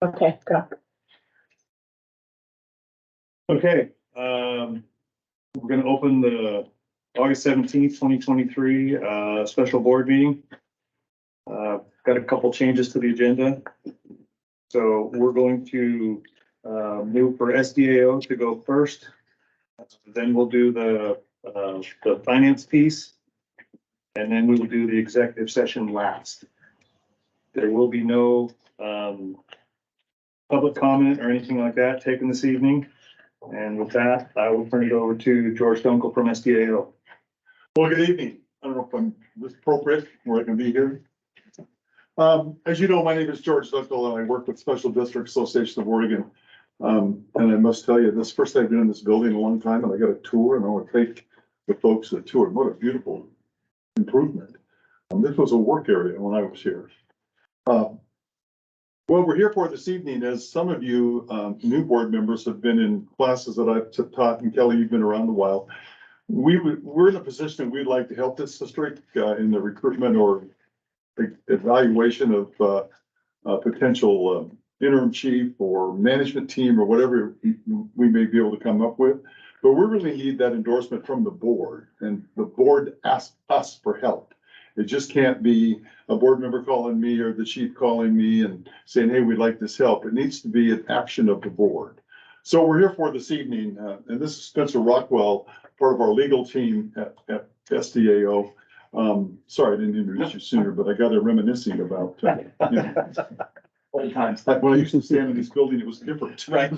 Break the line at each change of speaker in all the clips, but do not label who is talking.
Okay, go.
Okay, we're gonna open the August 17th, 2023, special board meeting. Got a couple changes to the agenda. So we're going to, move for SDAO to go first. Then we'll do the finance piece. And then we will do the executive session last. There will be no, public comment or anything like that taken this evening. And with that, I will turn it over to George Dunkel from SDAO.
Well, good evening. I don't know if I'm this appropriate where I can be here. As you know, my name is George Dunkel and I work with Special District Association of Oregon. And I must tell you, this is the first time I've been in this building in a long time and I got a tour and I want to take the folks to the tour. What a beautiful improvement. This was a work area when I was here. What we're here for this evening is some of you new board members have been in classes that I've taught, and Kelly, you've been around a while. We're in a position we'd like to help this district in the recruitment or evaluation of potential interim chief or management team or whatever we may be able to come up with. But we really need that endorsement from the board, and the board asks us for help. It just can't be a board member calling me or the chief calling me and saying, hey, we'd like this help. It needs to be an action of the board. So we're here for this evening, and this is Spencer Rockwell, part of our legal team at SDAO. Sorry, I didn't introduce you sooner, but I got a reminiscing about
Old times.
like when I used to stand in this building, it was different.
Right.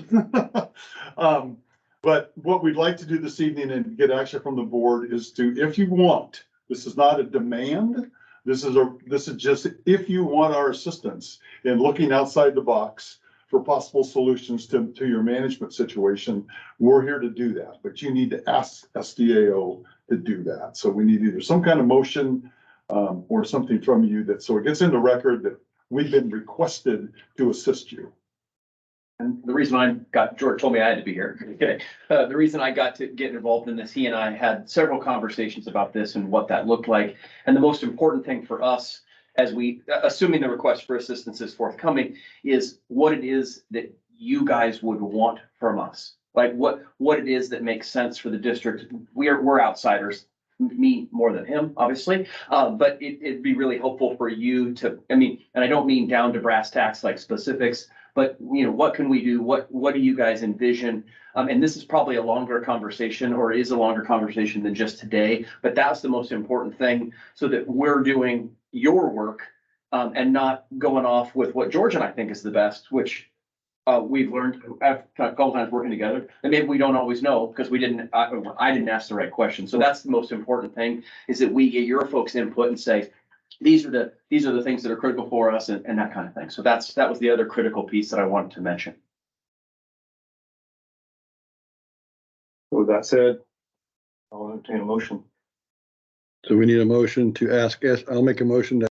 But what we'd like to do this evening and get action from the board is to, if you want, this is not a demand. This is just if you want our assistance in looking outside the box for possible solutions to your management situation, we're here to do that. But you need to ask SDAO to do that. So we need either some kind of motion or something from you that, so it gets in the record that we've been requested to assist you.
And the reason George told me I had to be here. Okay. The reason I got to get involved in this, he and I had several conversations about this and what that looked like. And the most important thing for us, as we, assuming the request for assistance is forthcoming, is what it is that you guys would want from us. Like what it is that makes sense for the district. We're outsiders, me more than him, obviously. But it'd be really helpful for you to, and I don't mean down to brass tacks like specifics, but what can we do? What do you guys envision? And this is probably a longer conversation, or is a longer conversation than just today, but that's the most important thing, so that we're doing your work and not going off with what George and I think is the best, which we've learned a couple times working together, and maybe we don't always know because I didn't ask the right question. So that's the most important thing, is that we get your folks' input and say, these are the things that are critical for us, and that kind of thing. So that was the other critical piece that I wanted to mention.
With that said, I'll entertain a motion.
So we need a motion to ask us. I'll make a motion to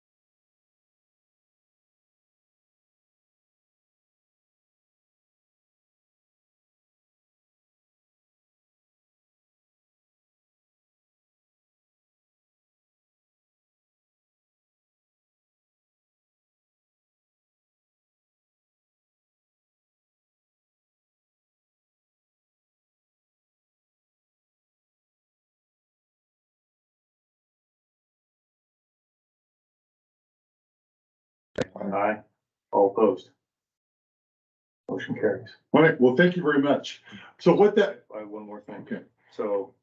Aye. All opposed. Motion carries.
All right, well, thank you very much. So what that,
I have one more thing.
okay,
So,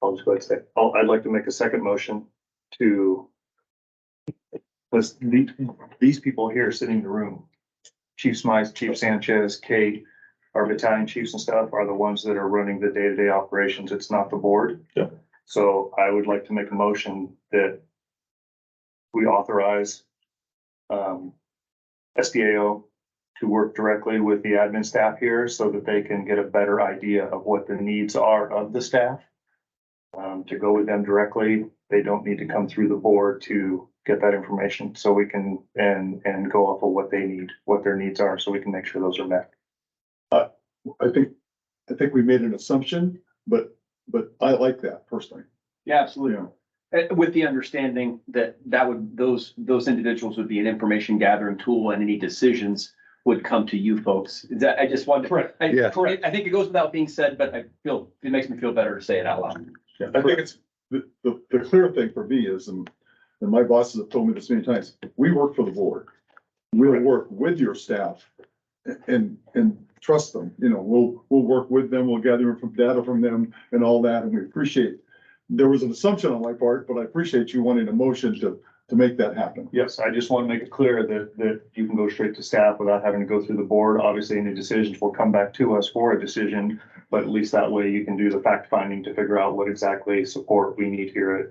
I'll just go ahead and say, I'd like to make a second motion to these people here sitting in the room, Chief Smize, Chief Sanchez, Kate, our battalion chiefs and stuff are the ones that are running the day-to-day operations. It's not the board.
Yeah.
So I would like to make a motion that we authorize SDAO to work directly with the admin staff here so that they can get a better idea of what the needs are of the staff. To go with them directly, they don't need to come through the board to get that information, so we can and go off of what they need, what their needs are, so we can make sure those are met.
I think we made an assumption, but I like that personally.
Yeah, absolutely.
Yeah.
With the understanding that those individuals would be an information gathering tool and any decisions would come to you folks. Is that, I just wanted.
Correct.
Yes.
Correct. I think it goes without being said, but it makes me feel better to say it out loud.
Yeah, I think it's, the clear thing for me is, and my bosses have told me this many times, we work for the board. We'll work with your staff and trust them, we'll work with them, we'll gather from data from them and all that, and we appreciate. There was an assumption on my part, but I appreciate you wanting a motion to make that happen.
Yes, I just want to make it clear that you can go straight to staff without having to go through the board. Obviously, any decisions will come back to us for a decision, but at least that way you can do the fact finding to figure out what exactly support we need here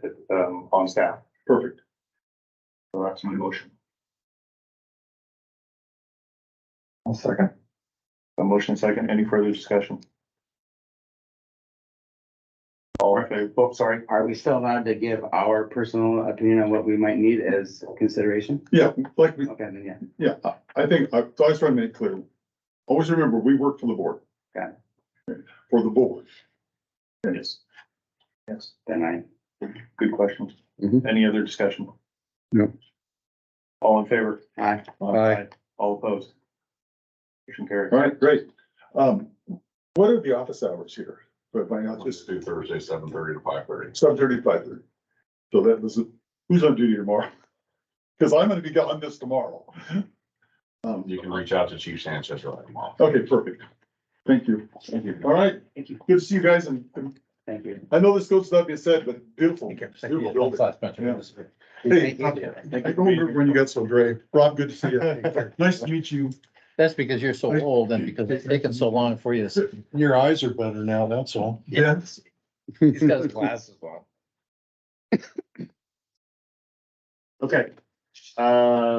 on staff.
Perfect.
So that's my motion.
I'll second.
A motion second. Any further discussion? All in favor? Oh, sorry.
Are we still allowed to give our personal opinion on what we might need as consideration?
Yeah, like we,
Okay, then,
yeah, I think, so I was trying to make it clear. Always remember, we work for the board.
Got
For the board.
Yes. Yes.
then
Good question.
Mhm.
Any other discussion?
No.
All in favor?
Aye.
Aye.
All opposed? Motion carried.
All right, great. What are the office hours here? But I not
Just
just
do Thursday, 7:30 to 5:30.
7:30 to 5:30. So that was, who's on duty tomorrow? Because I'm gonna be on this tomorrow.
You can reach out to Chief Sanchez or let him off.
Okay, perfect. Thank you.
Thank you.
All right,
Thank you.
good to see you guys, and
Thank you.
I know this goes without being said, but beautiful. Beautiful building. Yeah. Hey, I don't remember when you got so gray. Rob, good to see you. Nice to meet you.
That's because you're so old and because it's taken so long for you to.
Your eyes are better now, that's all.
Yes.
He's got his glasses on.
Okay.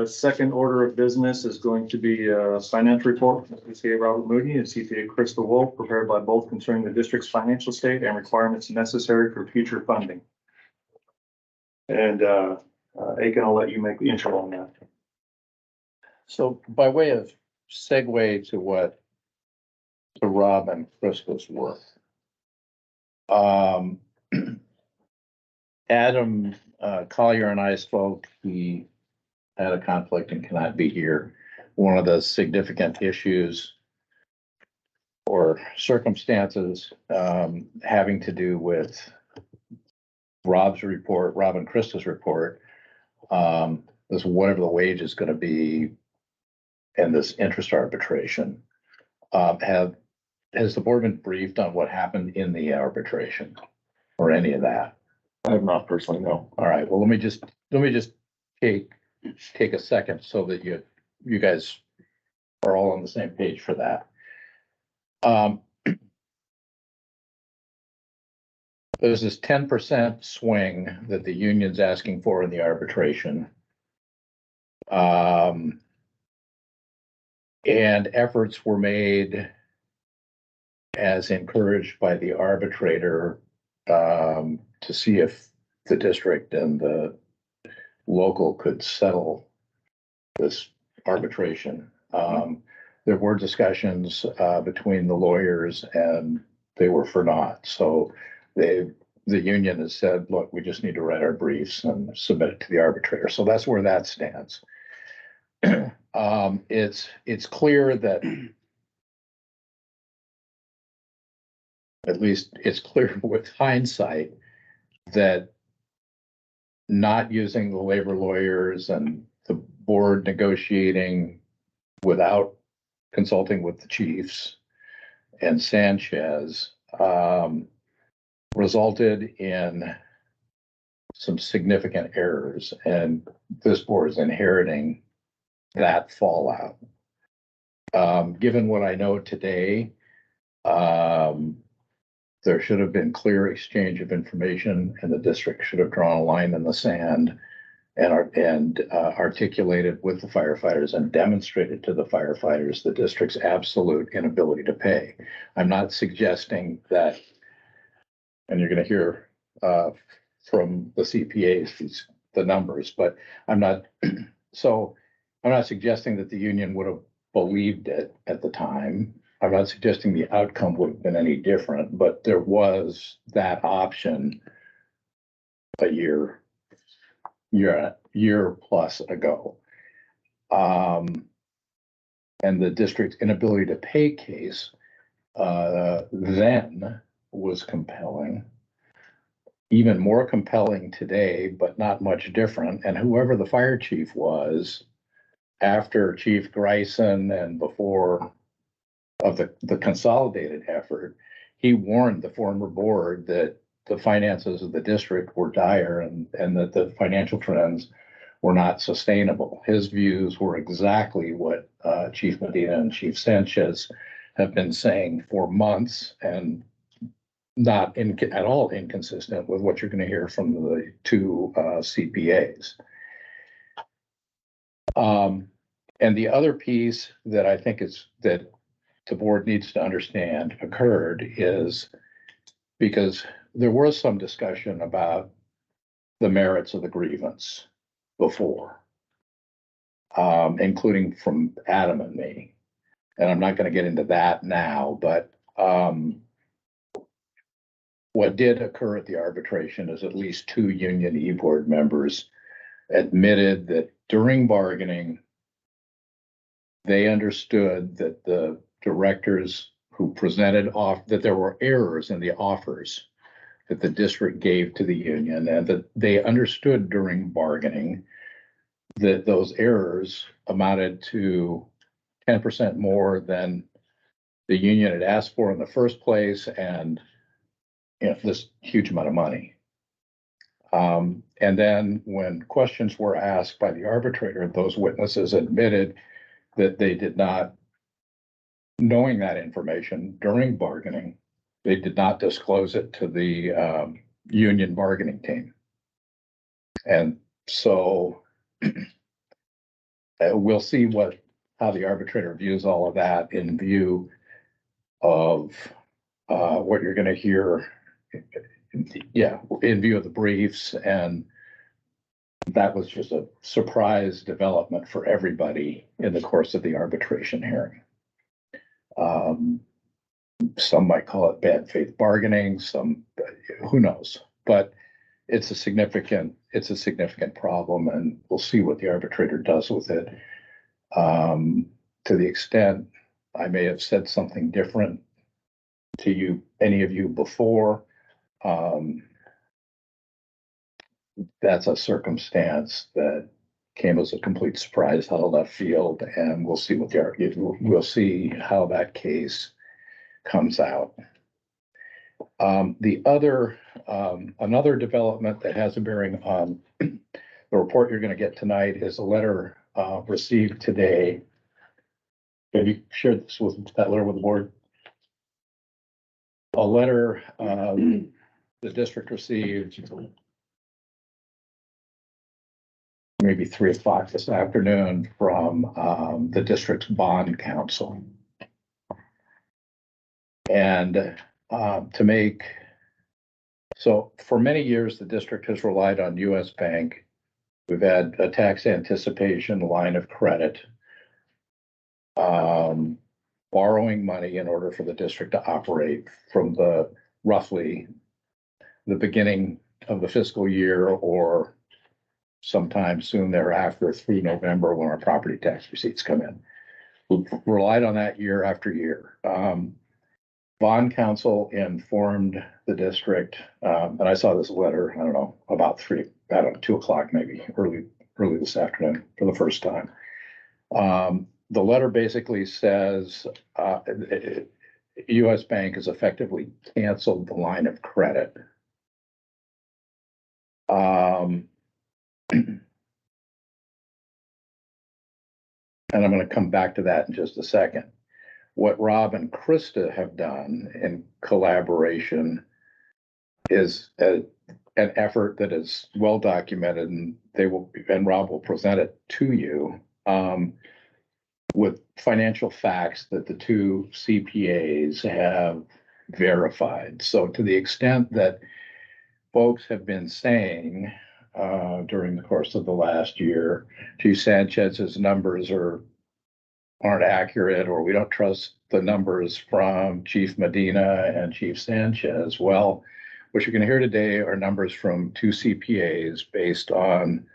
Second order of business is going to be a financial report from CPA Robert Mooney and CPA Crystal Wolf, prepared by both concerning the district's financial state and requirements necessary for future funding. And Aiken, I'll let you make the intro on that.
So by way of segue to Rob and Crystal's work. Adam Collier and I spoke, he had a conflict and cannot be here. One of the significant issues or circumstances having to do with Rob's report, Rob and Krista's report, is whatever the wage is gonna be in this interest arbitration. Has the board been briefed on what happened in the arbitration or any of that?
I have not personally, no.
All right, well, let me just take a second so that you guys are all on the same page for that. There's this 10% swing that the union's asking for in the arbitration. And efforts were made as encouraged by the arbitrator to see if the district and the local could settle this arbitration. There were discussions between the lawyers and they were for naught. So the union has said, look, we just need to write our briefs and submit it to the arbitrator. So that's where that stands. It's clear that at least it's clear with hindsight that not using the labor lawyers and the board negotiating without consulting with the chiefs and Sanchez resulted in some significant errors, and this board is inheriting that fallout. Given what I know today, there should have been clear exchange of information, and the district should have drawn a line in the sand and articulated with the firefighters and demonstrated to the firefighters the district's absolute inability to pay. I'm not suggesting that, and you're going to hear from the CPAs the numbers, but I'm not suggesting that the union would have believed it at the time. I'm not suggesting the outcome would have been any different, but there was that option a year plus ago. And the district's inability to pay case then was compelling, even more compelling today, but not much different. And whoever the fire chief was after Chief Greisen and before of the consolidated effort, he warned the former board that the finances of the district were dire and that the financial trends were not sustainable. His views were exactly what Chief Medina and Chief Sanchez have been saying for months, and not at all inconsistent with what you're going to hear from the two CPAs. And the other piece that I think is that the board needs to understand occurred is because there was some discussion about the merits of the grievance before, including from Adam and me. And I'm not going to get into that now, but what did occur at the arbitration is at least 2 union e-board members admitted that during bargaining, they understood that the directors who presented that there were errors in the offers that the district gave to the union, and that they understood during bargaining that those errors amounted to 10% more than the union had asked for in the first place, and this huge amount of money. And then when questions were asked by the arbitrator, those witnesses admitted that they did not, knowing that information during bargaining, they did not disclose it to the union bargaining team. And so we'll see how the arbitrator views all of that in view of what you're going to hear. Yeah, in view of the briefs, and that was just a surprise development for everybody in the course of the arbitration hearing. Some might call it bad faith bargaining, some, who knows, but it's a significant problem, and we'll see what the arbitrator does with it. To the extent I may have said something different to you, any of you before, that's a circumstance that came as a complete surprise out of left field, and we'll see we'll see how that case comes out. The other another development that has a bearing on the report you're going to get tonight is a letter received today. Have you shared this that letter with the board? A letter the district received maybe 3 o'clock this afternoon from the district's bond counsel. And so for many years, the district has relied on US Bank. We've had a tax anticipation line of credit, borrowing money in order for the district to operate from roughly the beginning of the fiscal year or sometime soon thereafter through November when our property tax receipts come in. We've relied on that year after year. Bond counsel informed the district, and I saw this letter, I don't know, about 2 o'clock, maybe early this afternoon for the first time. The letter basically says US Bank has effectively canceled the line of credit. And I'm going to come back to that in just a second. What Rob and Krista have done in collaboration is an effort that is well documented, and Rob will present it to you with financial facts that the 2 CPAs have verified. So to the extent that folks have been saying during the course of the last year, Chief Sanchez's numbers aren't accurate, or we don't trust the numbers from Chief Medina and Chief Sanchez. Well, what you're gonna hear today are numbers from two CPAs based on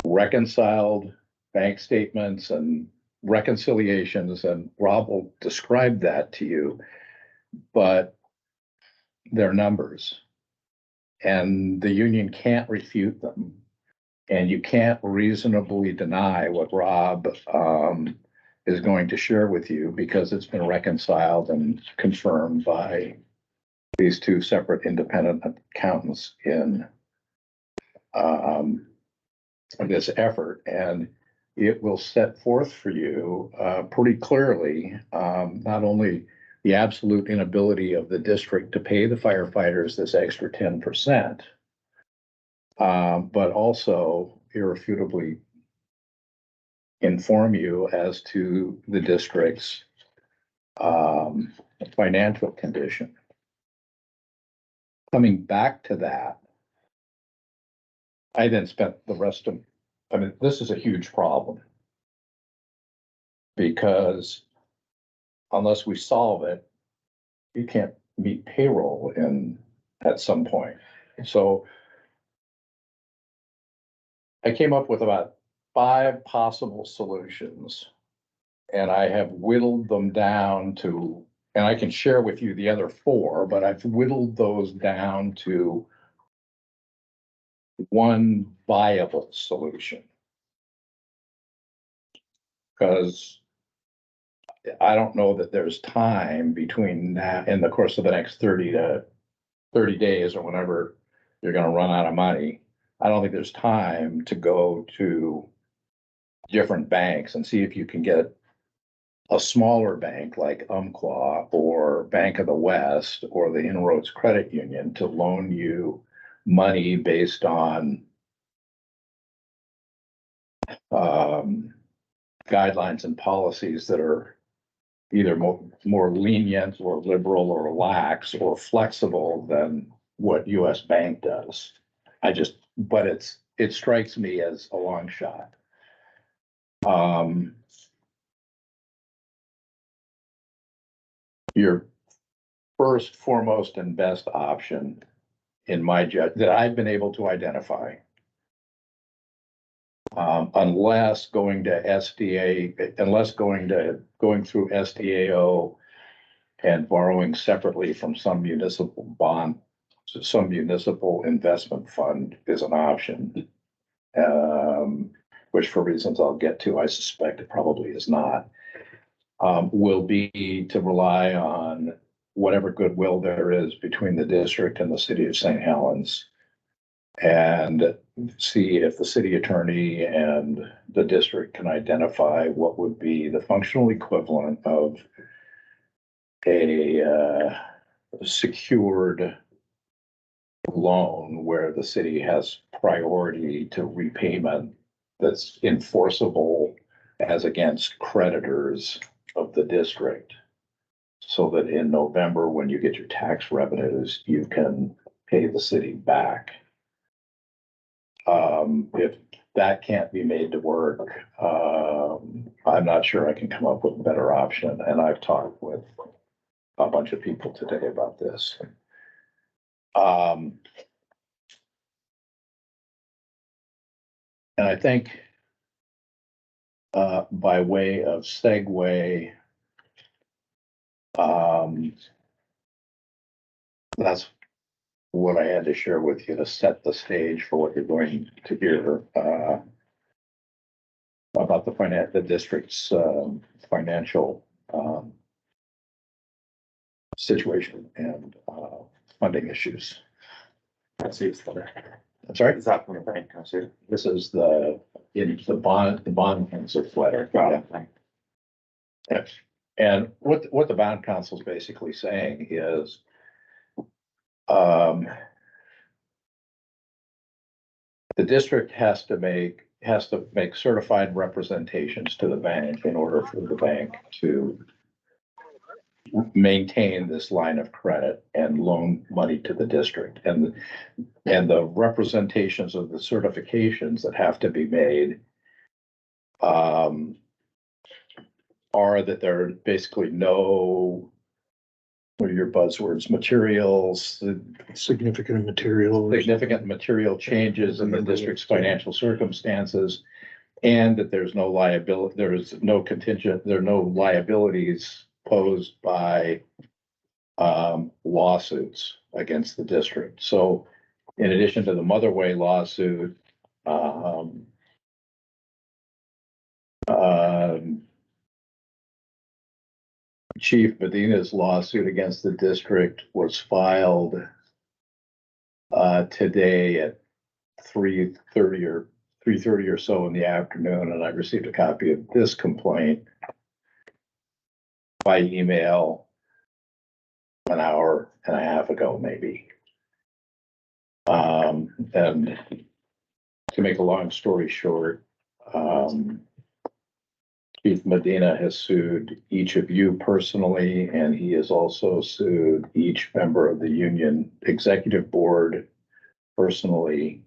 reconciled bank statements and reconciliations, and Rob will describe that to you, but they're numbers. And the union can't refute them. And you can't reasonably deny what Rob is going to share with you, because it's been reconciled and confirmed by these two separate independent accountants in this effort. And it will set forth for you pretty clearly not only the absolute inability of the district to pay the firefighters this extra 10%, but also irrefutably inform you as to the district's financial condition. Coming back to that, I then spent the rest of, I mean, this is a huge problem, because unless we solve it, you can't meet payroll at some point. So I came up with about 5 possible solutions, and I have whittled them down to, and I can share with you the other 4, but I've whittled those down to one viable solution. Because I don't know that there's time between that, in the course of the next 30 days or whenever you're gonna run out of money. I don't think there's time to go to different banks and see if you can get a smaller bank like Umpqua or Bank of the West or the Inroads Credit Union to loan you money based on guidelines and policies that are either more lenient or liberal or lax or flexible than what US Bank does. But it strikes me as a long shot. Your first, foremost, and best option, in my judgment, that I've been able to identify, unless going through SDAO and borrowing separately from some municipal investment fund is an option, which for reasons I'll get to, I suspect it probably is not, will be to rely on whatever goodwill there is between the district and the city of St. Helens, and see if the city attorney and the district can identify what would be the functional equivalent of a secured loan where the city has priority to repayment that's enforceable as against creditors of the district, so that in November, when you get your tax revenues, you can pay the city back. If that can't be made to work, I'm not sure I can come up with a better option. And I've talked with a bunch of people today about this. And I think by way of segue, that's what I had to share with you to set the stage for what you're going to hear about the district's financial situation and funding issues.
Let's see, it's the-
I'm sorry,
Is that from the bank? Can I see it?
this is the bond council letter. Yes. And what the bond council is basically saying is, the district has to make certified representations to the bank in order for the bank to maintain this line of credit and loan money to the district. And the representations of the certifications that have to be made are that there are basically no what are your buzzwords, materials,
Significant material.
significant material changes in the district's financial circumstances. And that there's no liability, there is no contingent, there are no liabilities posed by lawsuits against the district. So in addition to the Motherway lawsuit, Chief Medina's lawsuit against the district was filed today at 3:30 or so in the afternoon, and I received a copy of this complaint by email an hour and a half ago, maybe. And to make a long story short, Chief Medina has sued each of you personally, and he has also sued each member of the union executive board personally,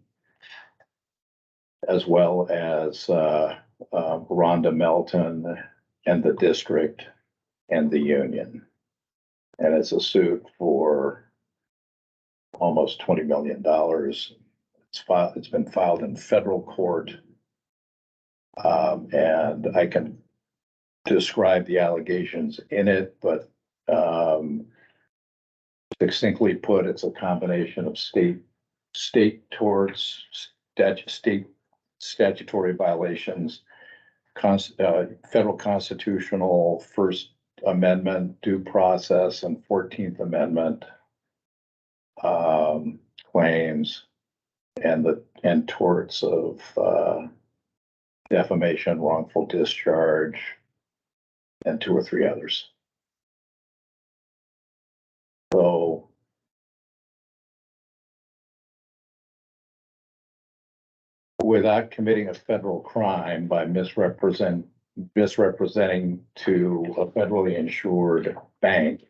as well as Rhonda Melton and the district and the union. And it's a suit for almost $20 million. It's been filed in federal court. And I can describe the allegations in it, but succinctly put, it's a combination of state torts, state statutory violations, federal constitutional First Amendment due process and 14th Amendment claims, and torts of defamation, wrongful discharge, and 2 or 3 others. So without committing a federal crime by misrepresenting to a federally insured bank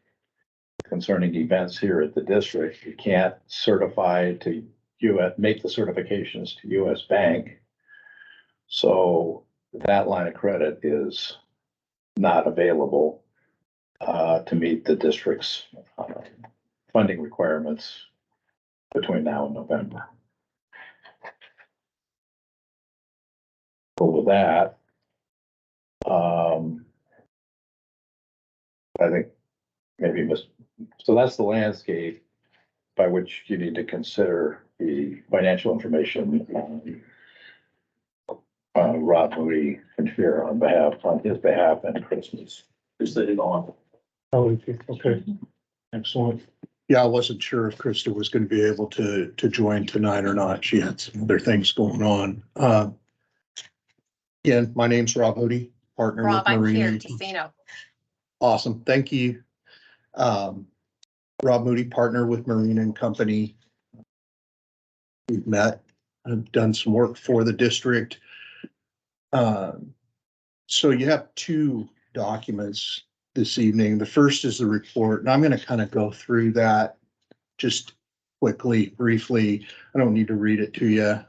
concerning events here at the district, you can't certify to make the certifications to US Bank. So that line of credit is not available to meet the district's funding requirements between now and November. So with that, I think maybe so that's the landscape by which you need to consider the financial information Rob Moody can share on his behalf and Christmas. Presented on.
Oh, okay, excellent. Yeah, I wasn't sure if Krista was going to be able to join tonight or not. She had some other things going on. Again, my name's Rob Moody, partner
Rob,
with
I'm
Marine.
here, just so you know.
Awesome, thank you. Rob Moody, partner with Marine and Company. We've met, I've done some work for the district. So you have 2 documents this evening. The first is the report, and I'm going to kind of go through that just quickly, briefly. I don't need to read it to you,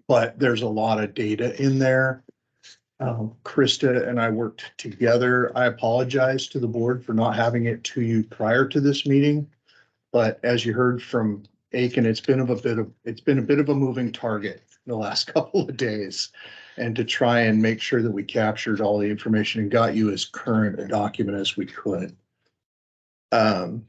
but there's a lot of data in there. Krista and I worked together. I apologize to the board for not having it to you prior to this meeting, but as you heard from Aiken, it's been a bit of a moving target in the last couple of days, and to try and make sure that we captured all the information and got you as current a document as we could. In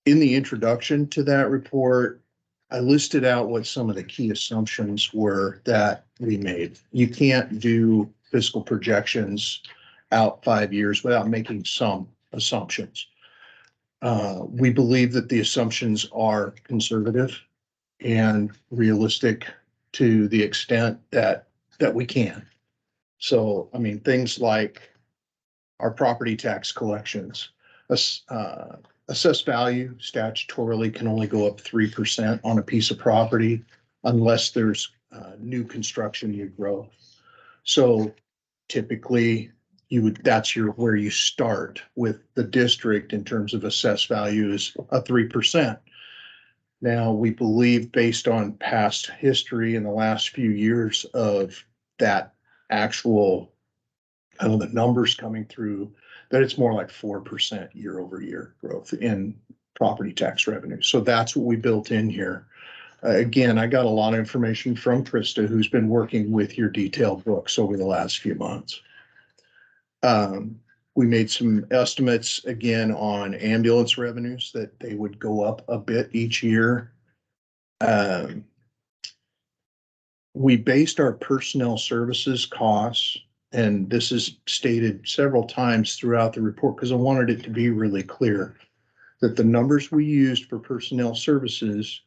the introduction to that report, I listed out what some of the key assumptions were that we made. You can't do fiscal projections out 5 years without making some assumptions. We believe that the assumptions are conservative and realistic to the extent that we can. So, I mean, things like our property tax collections, assessed value statutorily can only go up 3% on a piece of property unless there's new construction, new growth. So typically that's where you start with the district in terms of assessed value is a 3%. Now, we believe based on past history in the last few years of that actual kind of the numbers coming through, that it's more like 4% year over year growth in property tax revenue. So that's what we built in here. Again, I got a lot of information from Krista, who's been working with your detailed books over the last few months. We made some estimates again on ambulance revenues that they would go up a bit each year. We based our personnel services costs, and this is stated several times throughout the report because I wanted it to be really clear that the numbers we used for personnel services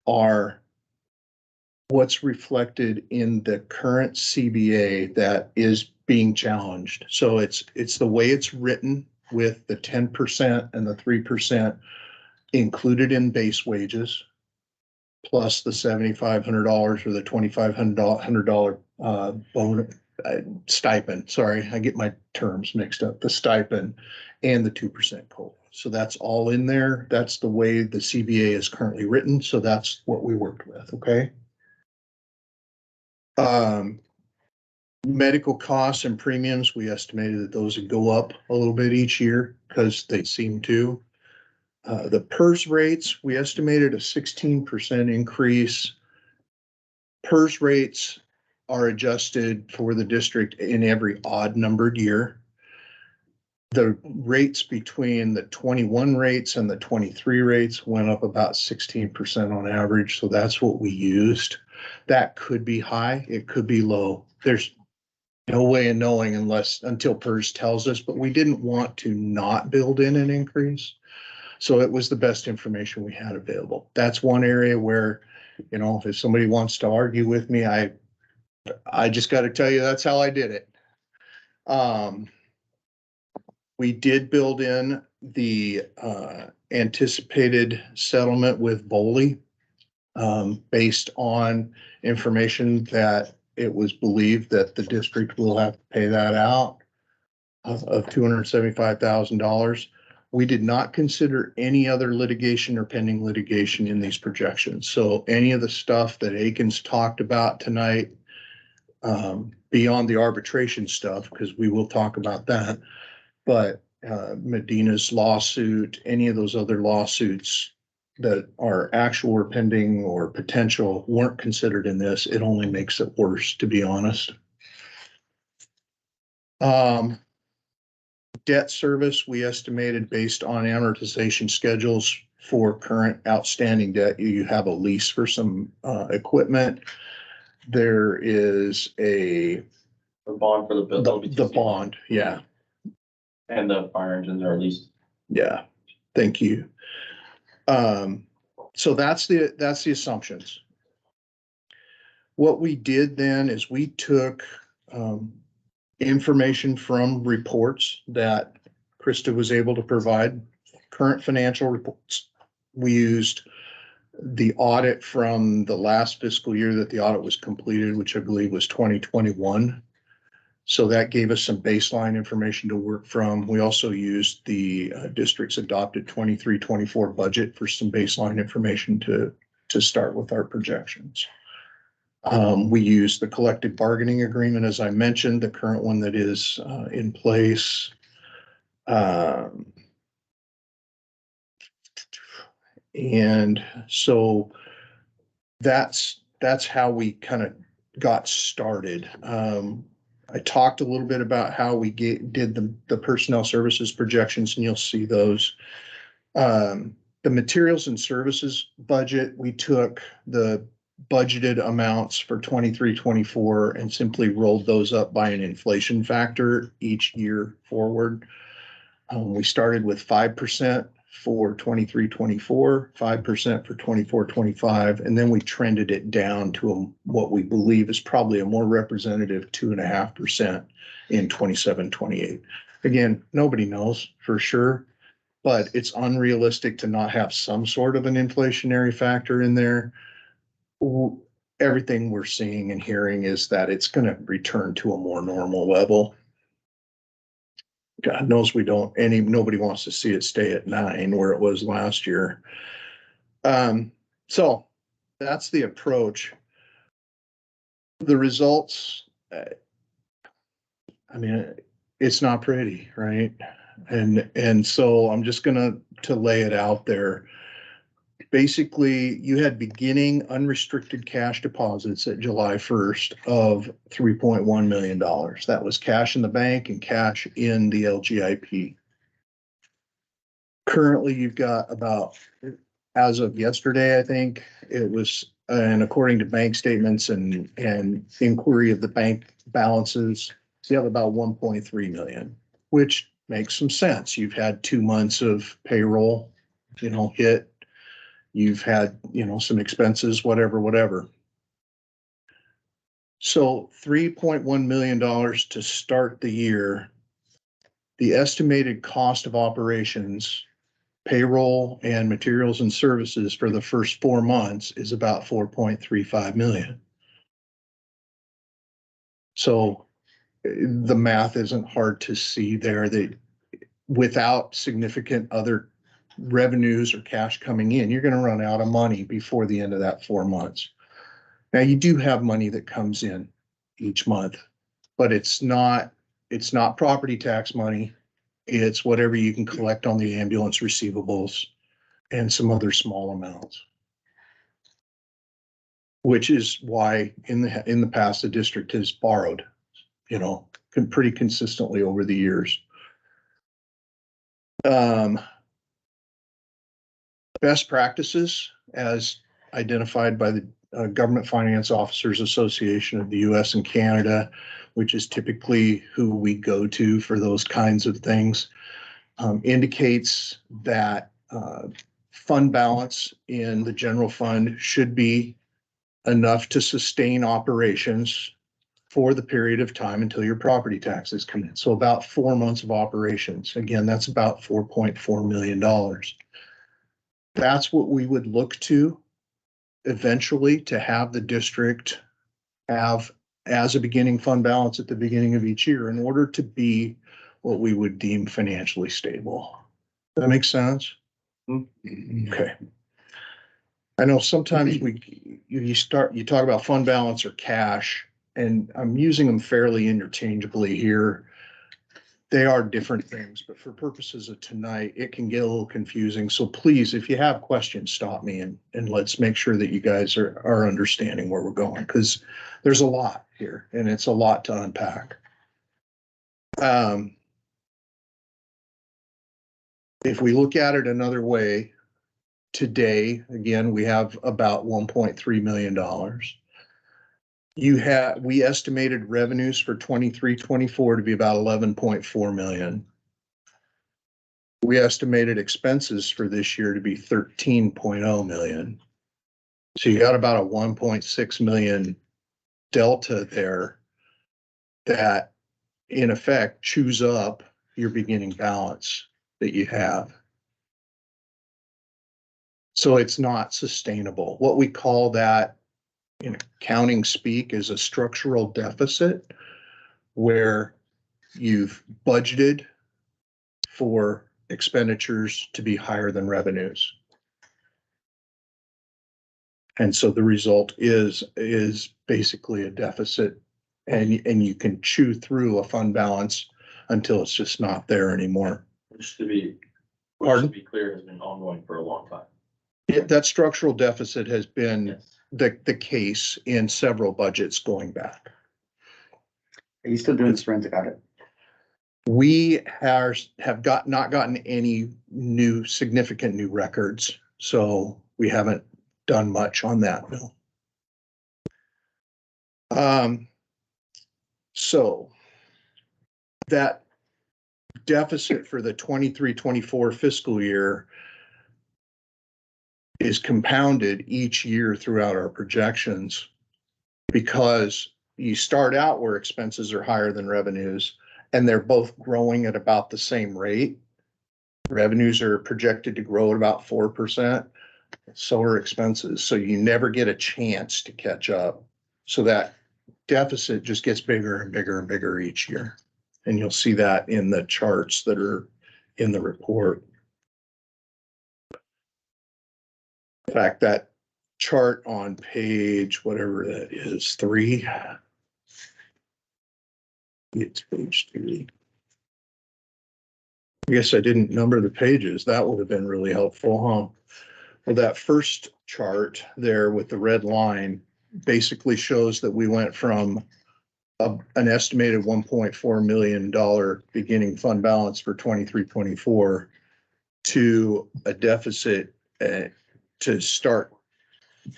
are what's reflected in the current CBA that is being challenged. So it's the way it's written with the 10% and the 3% included in base wages, plus the $7,500 or the $2,500 bonus stipend. Sorry, I get my terms mixed up. The stipend and the 2% COLA. So that's all in there. That's the way the CBA is currently written. So that's what we worked with. Okay. Medical costs and premiums, we estimated that those would go up a little bit each year because they seem to. The PERS rates, we estimated a 16% increase. PERS rates are adjusted for the district in every odd numbered year. The rates between the 21 rates and the 23 rates went up about 16% on average. So that's what we used. That could be high. It could be low. There's no way of knowing until PERS tells us, but we didn't want to not build in an increase. So it was the best information we had available. That's one area where, you know, if somebody wants to argue with me, I just got to tell you, that's how I did it. We did build in the anticipated settlement with Boley based on information that it was believed that the district will have to pay that out of $275,000. We did not consider any other litigation or pending litigation in these projections. So any of the stuff that Aikens talked about tonight, beyond the arbitration stuff, because we will talk about that, but Medina's lawsuit, any of those other lawsuits that are actual or pending or potential weren't considered in this. It only makes it worse, to be honest. Debt service, we estimated based on amortization schedules for current outstanding debt. You have a lease for some equipment. There is a
bond for the building.
The bond, yeah.
And the fire engines are at least.
Yeah, thank you. So that's the assumptions. What we did then is we took information from reports that Krista was able to provide, current financial reports. We used the audit from the last fiscal year that the audit was completed, which I believe was 2021. So that gave us some baseline information to work from. We also used the district's adopted 23-24 budget for some baseline information to start with our projections. We used the collective bargaining agreement, as I mentioned, the current one that is in place. And so that's how we kind of got started. I talked a little bit about how we did the personnel services projections, and you'll see those. The materials and services budget, we took the budgeted amounts for 23-24 and simply rolled those up by an inflation factor each year forward. We started with 5% for 23-24, 5% for 24-25, and then we trended it down to what we believe is probably a more representative 2.5% in 27-28. Again, nobody knows for sure, but it's unrealistic to not have some sort of an inflationary factor in there. Everything we're seeing and hearing is that it's going to return to a more normal level. God knows nobody wants to see it stay at 9 where it was last year. So that's the approach. The results, I mean, it's not pretty, right? And so I'm just gonna to lay it out there. Basically, you had beginning unrestricted cash deposits at July 1st of $3.1 million. That was cash in the bank and cash in the LGIP. Currently, you've got about, as of yesterday, I think it was, and according to bank statements and inquiry of the bank balances, you have about 1.3 million, which makes some sense. You've had 2 months of payroll, hit. You've had, some expenses, whatever. So $3.1 million to start the year. The estimated cost of operations, payroll and materials and services for the first 4 months is about 4.35 million. So the math isn't hard to see there that without significant other revenues or cash coming in, you're going to run out of money before the end of that 4 months. Now you do have money that comes in each month, but it's not property tax money. It's whatever you can collect on the ambulance receivables and some other small amounts. Which is why in the past, the district has borrowed, pretty consistently over the years. Best practices as identified by the Government Finance Officers Association of the US and Canada, which is typically who we go to for those kinds of things, indicates that fund balance in the general fund should be enough to sustain operations for the period of time until your property taxes come in. So about 4 months of operations. Again, that's about $4.4 million. That's what we would look to eventually to have the district have as a beginning fund balance at the beginning of each year in order to be what we would deem financially stable. That makes sense? Okay. I know sometimes you talk about fund balance or cash, and I'm using them fairly interchangeably here. They are different things, but for purposes of tonight, it can get a little confusing. So please, if you have questions, stop me and let's make sure that you guys are understanding where we're going, because there's a lot here and it's a lot to unpack. If we look at it another way, today, again, we have about $1.3 million. We estimated revenues for 23-24 to be about 11.4 million. We estimated expenses for this year to be 13.0 million. So you got about a 1.6 million delta there that in effect chews up your beginning balance that you have. So it's not sustainable. What we call that in accounting speak is a structural deficit, where you've budgeted for expenditures to be higher than revenues. And so the result is basically a deficit, and you can chew through a fund balance until it's just not there anymore.
Which to be clear, has been ongoing for a long time.
That structural deficit has been
Yes.
the case in several budgets going back.
Are you still doing this forensic audit?
We have not gotten any significant new records, so we haven't done much on that bill. So that deficit for the 23-24 fiscal year is compounded each year throughout our projections, because you start out where expenses are higher than revenues and they're both growing at about the same rate. Revenues are projected to grow at about 4%, so are expenses. So you never get a chance to catch up. So that deficit just gets bigger and bigger and bigger each year. And you'll see that in the charts that are in the report. In fact, that chart on page, whatever that is, 3. It's page 3. I guess I didn't number the pages. That would have been really helpful, huh? Well, that first chart there with the red line basically shows that we went from an estimated $1.4 million beginning fund balance for 23-24 to a deficit to start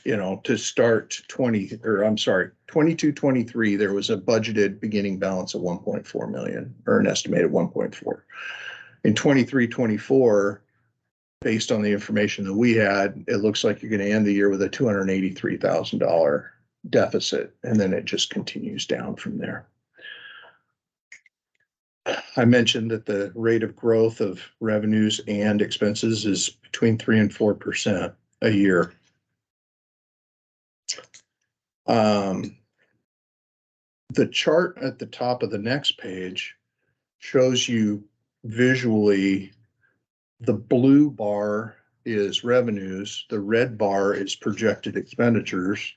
22-23, there was a budgeted beginning balance of 1.4 million, or an estimated 1.4. In 23-24, based on the information that we had, it looks like you're going to end the year with a $283,000 deficit, and then it just continues down from there. I mentioned that the rate of growth of revenues and expenses is between 3% and 4% a year. The chart at the top of the next page shows you visually the blue bar is revenues, the red bar is projected expenditures,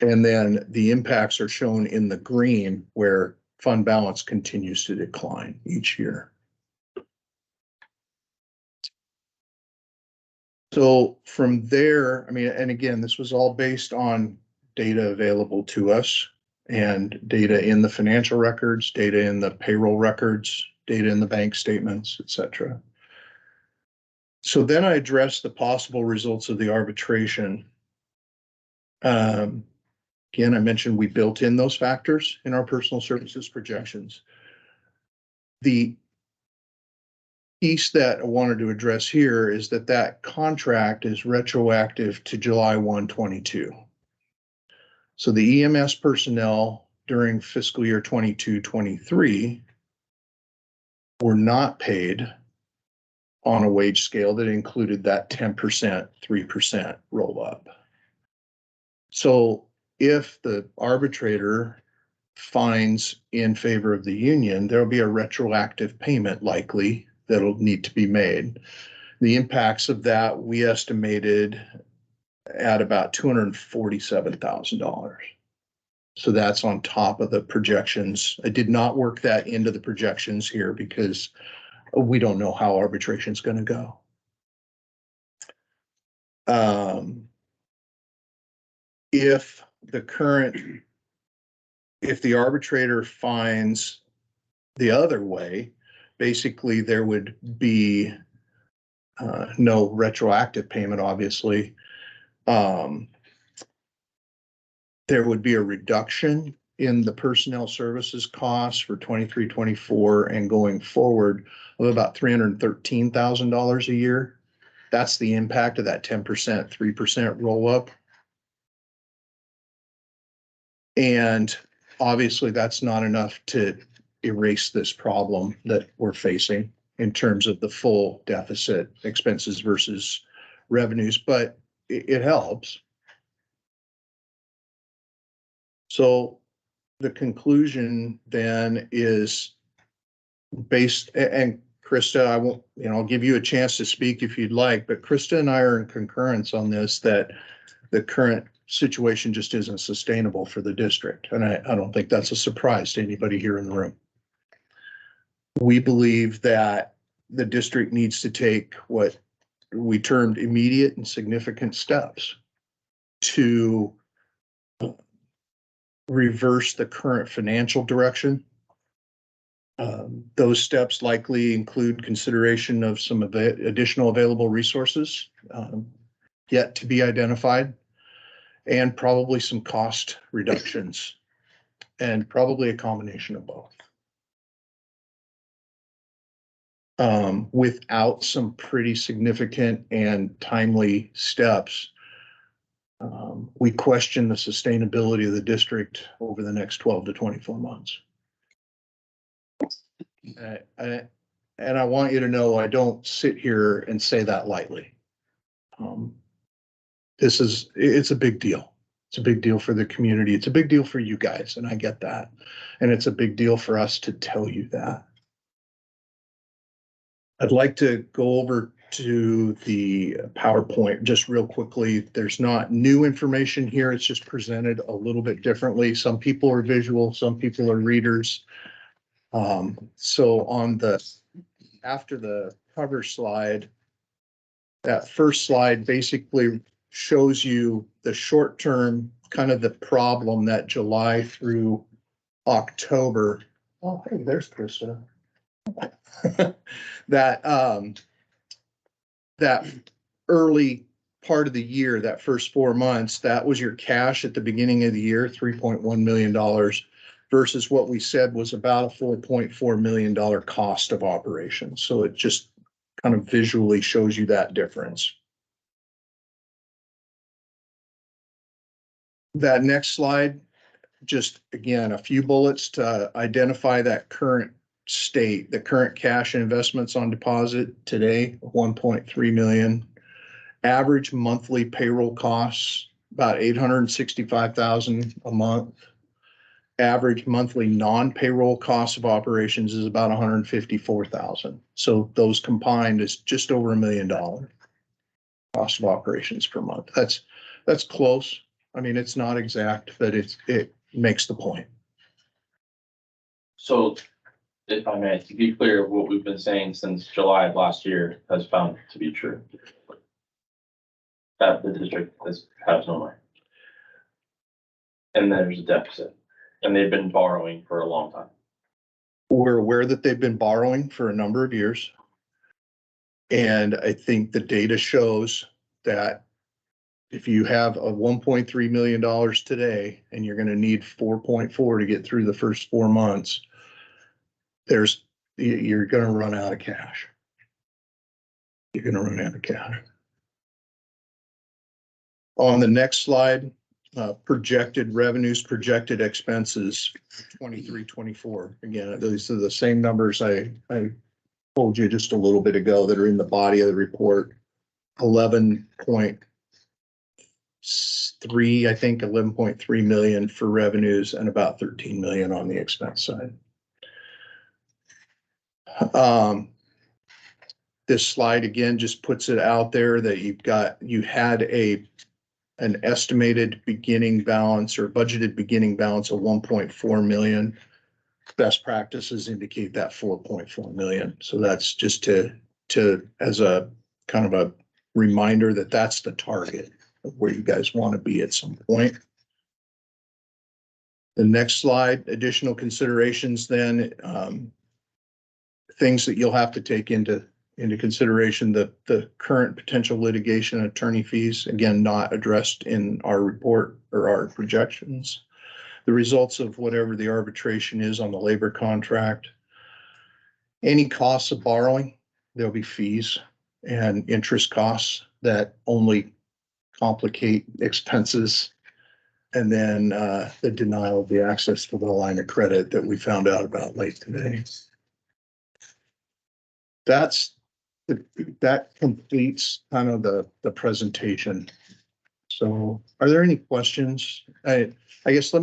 and then the impacts are shown in the green where fund balance continues to decline each year. So from there, I mean, and again, this was all based on data available to us and data in the financial records, data in the payroll records, data in the bank statements, etc. So then I addressed the possible results of the arbitration. Again, I mentioned we built in those factors in our personal services projections. The piece that I wanted to address here is that contract is retroactive to July 1, 22. So the EMS personnel during fiscal year 22-23 were not paid on a wage scale that included that 10%, 3% roll up. So if the arbitrator finds in favor of the union, there'll be a retroactive payment likely that'll need to be made. The impacts of that we estimated at about $247,000. So that's on top of the projections. I did not work that into the projections here because we don't know how arbitration is going to go. If the arbitrator finds the other way, basically there would be no retroactive payment, obviously. There would be a reduction in the personnel services costs for 23-24 and going forward of about $313,000 a year. That's the impact of that 10%, 3% roll up. And obviously that's not enough to erase this problem that we're facing in terms of the full deficit, expenses versus revenues, but it helps. So the conclusion then is based, and Krista, I won't, I'll give you a chance to speak if you'd like, but Krista and I are in concurrence on this, that the current situation just isn't sustainable for the district. And I don't think that's a surprise to anybody here in the room. We believe that the district needs to take what we termed immediate and significant steps to reverse the current financial direction. Those steps likely include consideration of some additional available resources yet to be identified, and probably some cost reductions, and probably a combination of both. Without some pretty significant and timely steps, we question the sustainability of the district over the next 12 to 24 months. And I want you to know I don't sit here and say that lightly. It's a big deal. It's a big deal for the community. It's a big deal for you guys, and I get that. And it's a big deal for us to tell you that. I'd like to go over to the PowerPoint just real quickly. There's not new information here. It's just presented a little bit differently. Some people are visual, some people are readers. So on after the cover slide, that first slide basically shows you the short term, kind of the problem that July through October. Oh, hey, there's Krista. That early part of the year, that first 4 months, that was your cash at the beginning of the year, $3.1 million versus what we said was about a $4.4 million cost of operations. So it just kind of visually shows you that difference. That next slide, just again, a few bullets to identify that current state, the current cash investments on deposit today, 1.3 million. Average monthly payroll costs, about 865,000 a month. Average monthly non-payroll costs of operations is about 154,000. So those combined is just over $1 million cost of operations per month. That's close. I mean, it's not exact, but it makes the point.
So if I may, to be clear, what we've been saying since July of last year has found to be true. That the district has no money. And there's a deficit, and they've been borrowing for a long time.
We're aware that they've been borrowing for a number of years. And I think the data shows that if you have a $1.3 million today and you're going to need 4.4 to get through the first 4 months, you're going to run out of cash. You're going to run out of cash. On the next slide, projected revenues, projected expenses, 23, 24. Again, those are the same numbers I told you just a little bit ago that are in the body of the report. 11.3, I think 11.3 million for revenues and about 13 million on the expense side. This slide again just puts it out there that you had an estimated beginning balance or budgeted beginning balance of 1.4 million. Best practices indicate that 4.4 million. So that's just to as a kind of a reminder that that's the target of where you guys want to be at some point. The next slide, additional considerations then, things that you'll have to take into consideration, the current potential litigation attorney fees, again, not addressed in our report or our projections. The results of whatever the arbitration is on the labor contract. Any costs of borrowing, there'll be fees and interest costs that only complicate expenses. And then the denial of the access to the line of credit that we found out about late today. That completes kind of the presentation. So are there any questions? I guess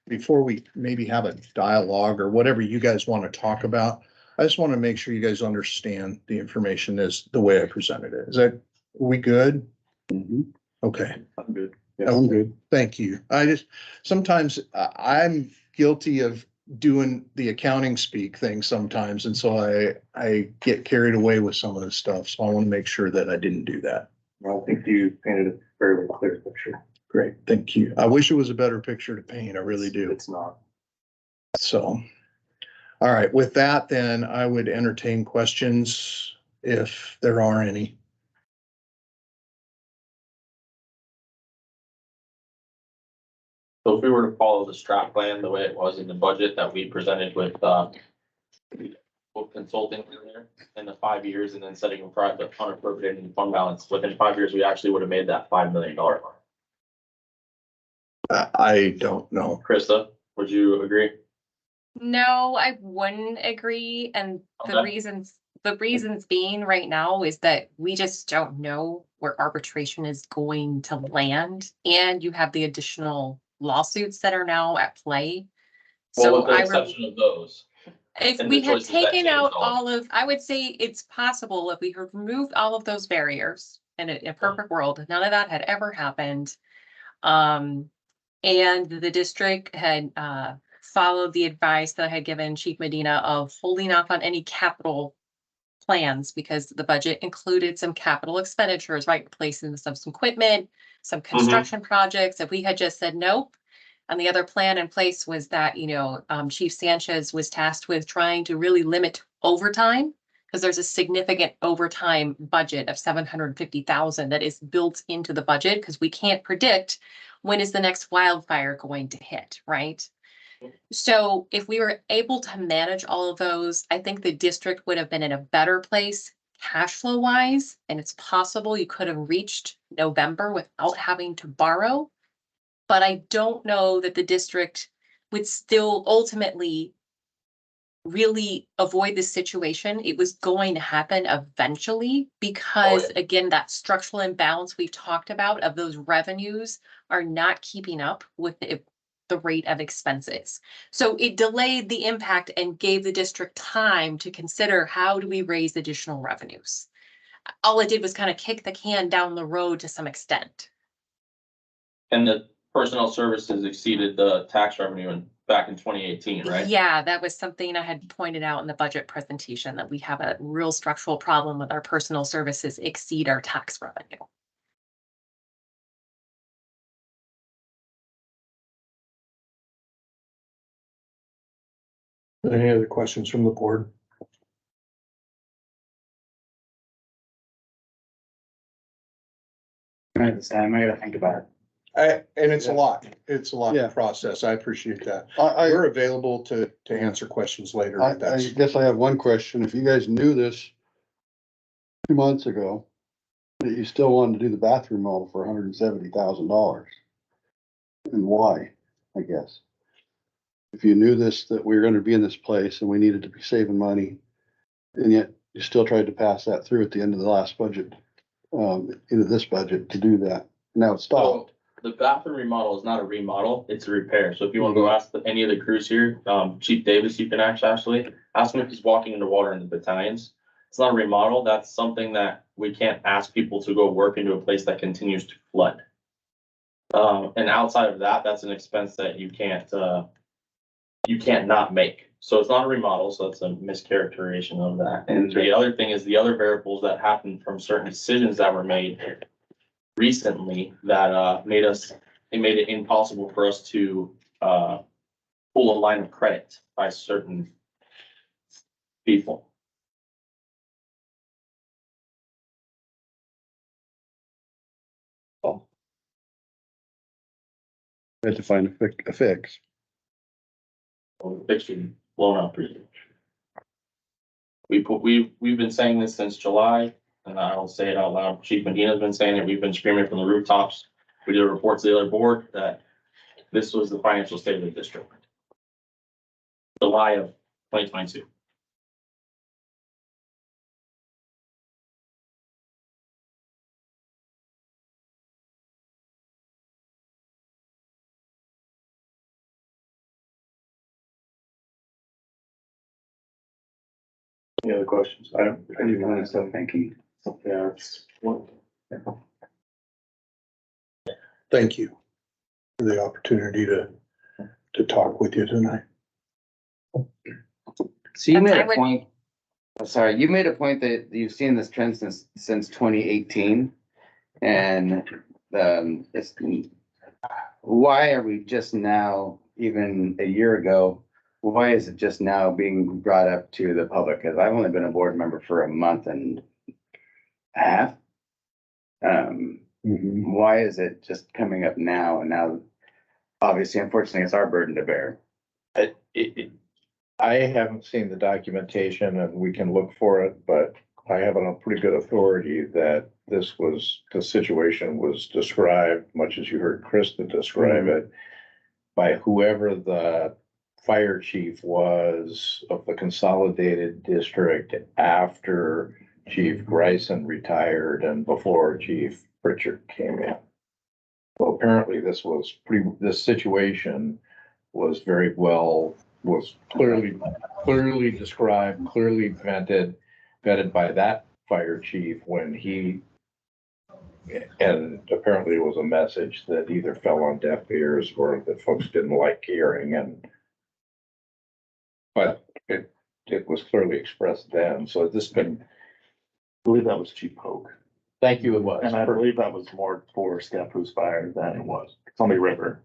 before we maybe have a dialogue or whatever you guys want to talk about, I just want to make sure you guys understand the information is the way I presented it. Are we good?
Mm-hmm.
Okay.
I'm good.
Yeah, I'm good. Thank you. Sometimes I'm guilty of doing the accounting speak thing sometimes. And so I get carried away with some of this stuff. So I want to make sure that I didn't do that.
I think you painted a fairly clear picture.
Great. Thank you. I wish it was a better picture to paint. I really do.
It's not.
So, all right. With that, then I would entertain questions if there are any.
So if we were to follow the strat plan the way it was in the budget that we presented with consulting earlier in the 5 years and then setting a private unappropriated fund balance, within 5 years, we actually would have made that $5 million mark.
I don't know.
Krista, would you agree?
No, I wouldn't agree. And the reasons being right now is that we just don't know where arbitration is going to land. And you have the additional lawsuits that are now at play.
Well, with the exception of those.
If we had taken out I would say it's possible if we had removed all of those barriers in a perfect world, none of that had ever happened. And the district had followed the advice that I had given Chief Medina of holding off on any capital plans because the budget included some capital expenditures, right? Replacing some equipment, some construction projects. If we had just said nope. And the other plan in place was that, Chief Sanchez was tasked with trying to really limit overtime because there's a significant overtime budget of 750,000 that is built into the budget because we can't predict when is the next wildfire going to hit, right? So if we were able to manage all of those, I think the district would have been in a better place cash flow wise. And it's possible you could have reached November without having to borrow. But I don't know that the district would still ultimately really avoid this situation. It was going to happen eventually because, again, that structural imbalance we've talked about of those revenues are not keeping up with the rate of expenses. So it delayed the impact and gave the district time to consider how do we raise additional revenues. All it did was kind of kick the can down the road to some extent.
And the personnel services exceeded the tax revenue back in 2018, right?
Yeah, that was something I had pointed out in the budget presentation, that we have a real structural problem with our personal services exceed our tax revenue.
Any other questions from the board?
At this time, I gotta think about it.
And it's a lot. It's a lot
Yeah.
to process. I appreciate that.
I,
We're available to answer questions later.
I
That's-
guess I have one question. If you guys knew this 2 months ago, that you still wanted to do the bathroom model for $170,000. And why, I guess? If you knew this, that we were gonna be in this place and we needed to be saving money, and yet you still tried to pass that through at the end of the last budget, into this budget to do that. Now it's stopped.
The bathroom remodel is not a remodel, it's a repair. So if you want to go ask any of the crews here, Chief Davis, you can actually ask him if he's walking into water in the battalions. It's not a remodel. That's something that we can't ask people to go work into a place that continues to flood. And outside of that, that's an expense that you can't not make. So it's not a remodel, so that's a mischaracterization of that. And the other thing is the other variables that happened from certain decisions that were made recently that made it impossible for us to pull a line of credit by certain people.
We had to find a fix.
The fixture blown up pretty much. We've been saying this since July, and I'll say it out loud. Chief Medina's been saying it. We've been screaming from the rooftops. We did a report to the other board that this was the financial state of the district. July of 2022.
Any other questions? I
I'm kind of still thinking.
Yeah, it's one.
Thank you for the opportunity to talk with you tonight.
So you made
I
a
would-
point, sorry, you made a point that you've seen this trend since 2018. And, it's, why are we just now, even a year ago, why is it just now being brought up to the public? Cause I've only been a board member for a month and a half. Why is it just coming up now? And now, obviously, unfortunately, it's our burden to bear.
I haven't seen the documentation and we can look for it, but I have it on pretty good authority that the situation was described, much as you heard Krista describe it, by whoever the fire chief was of the consolidated district after Chief Greisen retired and before Chief Pritchard came in. Well, apparently this situation was very well, was clearly described, clearly vetted by that fire chief when he, and apparently it was a message that either fell on deaf ears or that folks didn't like hearing, and but it was clearly expressed then, so this been,
I believe that was Chief Hoke,
thank you, it was.
and I believe that was more for Scappoose Fire than it was Columbia River.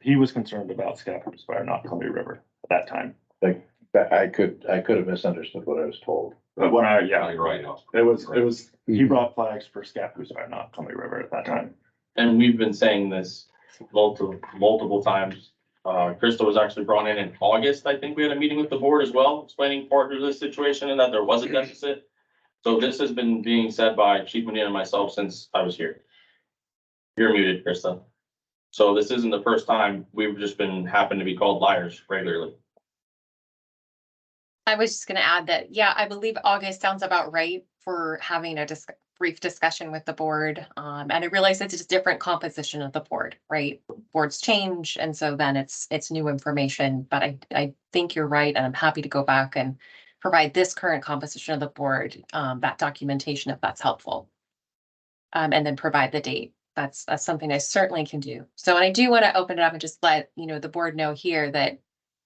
He was concerned about Scappoose Fire, not Columbia River at that time.
I could have misunderstood what I was told.
But when
Yeah, you're right. No.
it was, he brought flags for Scappoose Fire, not Columbia River at that time.
And we've been saying this multiple times. Crystal was actually brought in August. I think we had a meeting with the board as well, explaining part of this situation and that there was a deficit. So this has been being said by Chief Medina and myself since I was here. You're muted, Krista. So this isn't the first time we've just happened to be called liars regularly.
I was just gonna add that, yeah, I believe August sounds about right for having a brief discussion with the board. And I realize it's just different composition of the board, right? Boards change, and so then it's new information, but I think you're right, and I'm happy to go back and provide this current composition of the board, that documentation if that's helpful. And then provide the date. That's something I certainly can do. So, and I do want to open it up and just let, the board know here that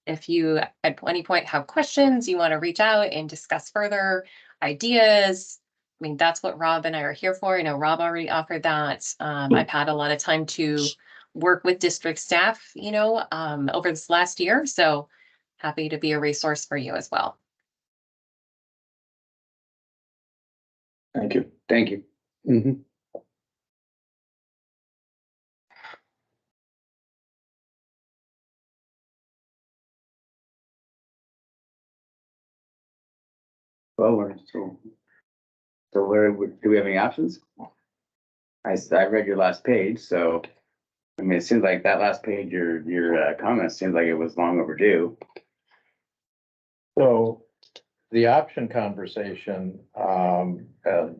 if you at any point have questions, you want to reach out and discuss further ideas. I mean, that's what Rob and I are here for. Rob already offered that. I've had a lot of time to work with district staff, over this last year. So happy to be a resource for you as well.
Thank you.
Thank you.
Mhm.
Well, do we have any options? I read your last page, so, I mean, it seems like that last page, your comment seems like it was long overdue.
So the option conversation, and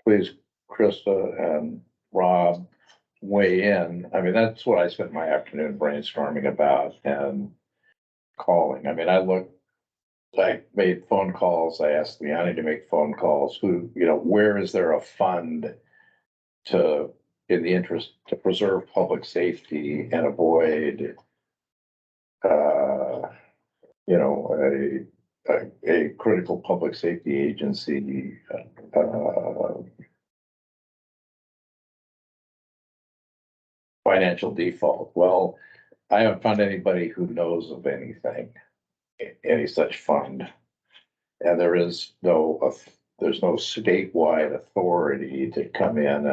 please, Krista and Rob weigh in. I mean, that's what I spent my afternoon brainstorming about and calling. I mean, I made phone calls. I asked Leonie to make phone calls. Where is there a fund in the interest to preserve public safety and avoid, a critical public safety agency, financial default? Well, I haven't found anybody who knows of anything, any such fund. And there's no statewide authority to come in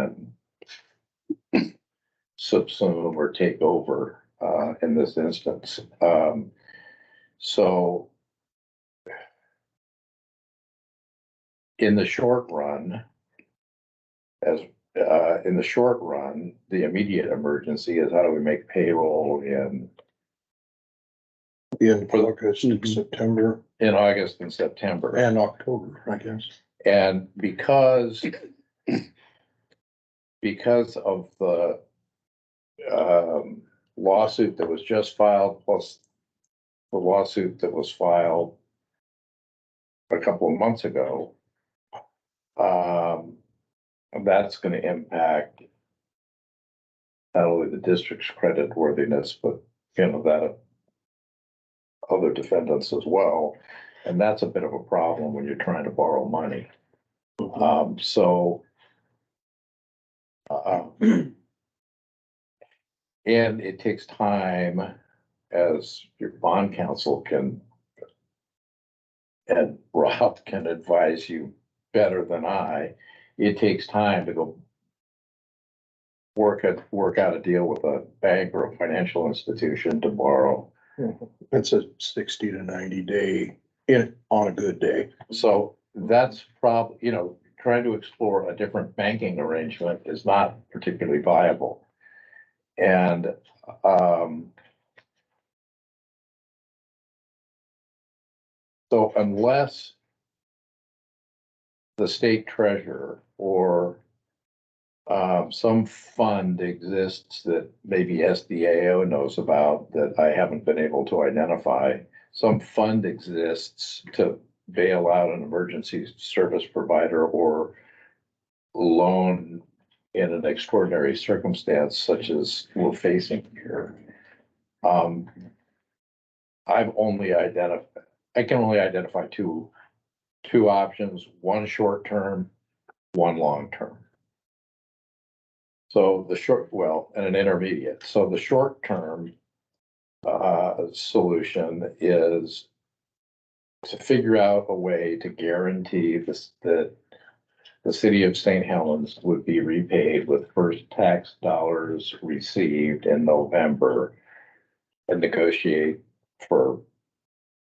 and subsume or take over, in this instance. So in the short run, the immediate emergency is how do we make payroll in
August, September,
in August and September.
and October, I guess.
And because of the lawsuit that was just filed, plus the lawsuit that was filed a couple of months ago, that's going to impact not only the district's credit worthiness, but that of other defendants as well. And that's a bit of a problem when you're trying to borrow money. And it takes time, as your bond counsel and Rob can advise you better than I. It takes time to go work out a deal with a bank or a financial institution to borrow.
It's a 60 to 90 day on a good day.
So that's trying to explore a different banking arrangement is not particularly viable. And, so unless the state treasurer or some fund exists that maybe SDAO knows about that I haven't been able to identify, some fund exists to bail out an emergency service provider or loan in an extraordinary circumstance such as we're facing here. I can only identify two options, one short-term, one long-term. So the short, well, and an intermediate. So the short-term solution is to figure out a way to guarantee this, that the city of St. Helens would be repaid with first tax dollars received in November and negotiate for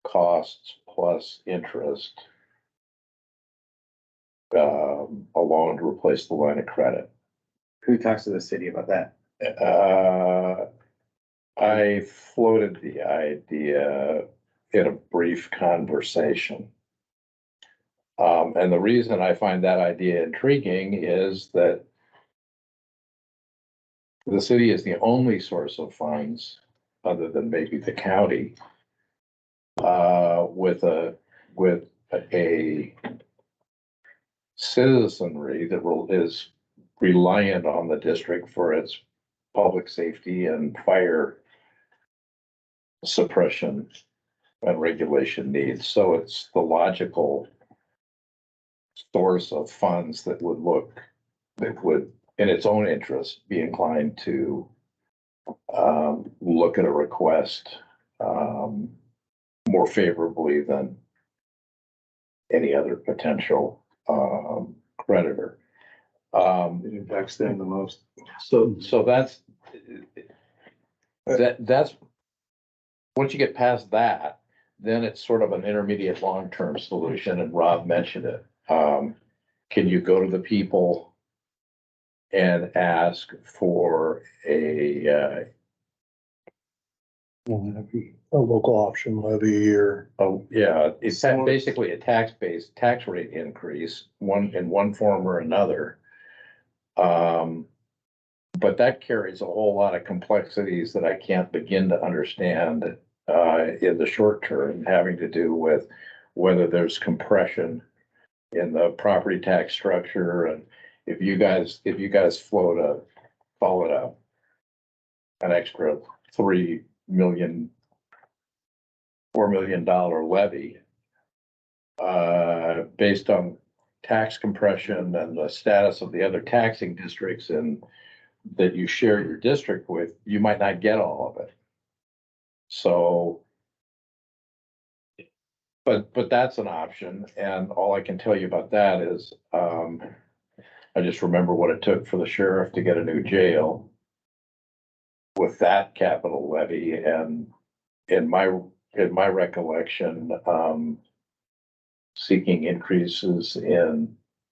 costs plus interest, a loan to replace the line of credit.
Who talks to the city about that?
I floated the idea in a brief conversation. And the reason I find that idea intriguing is that the city is the only source of funds, other than maybe the county, with a citizenry that is reliant on the district for its public safety and fire suppression and regulation needs. So it's the logical source of funds that would, in its own interest, be inclined to look at a request more favorably than any other potential creditor.
It impacts them the most.
So that's once you get past that, then it's sort of an intermediate long-term solution, and Rob mentioned it. Can you go to the people and ask for a
local option levy or.
it's basically a tax rate increase, in one form or another. But that carries a whole lot of complexities that I can't begin to understand in the short term, having to do with whether there's compression in the property tax structure, and if you guys followed up an extra $4 million levy based on tax compression and the status of the other taxing districts and that you share your district with, you might not get all of it. So, but that's an option, and all I can tell you about that is, I just remember what it took for the sheriff to get a new jail with that capital levy, and in my recollection, seeking increases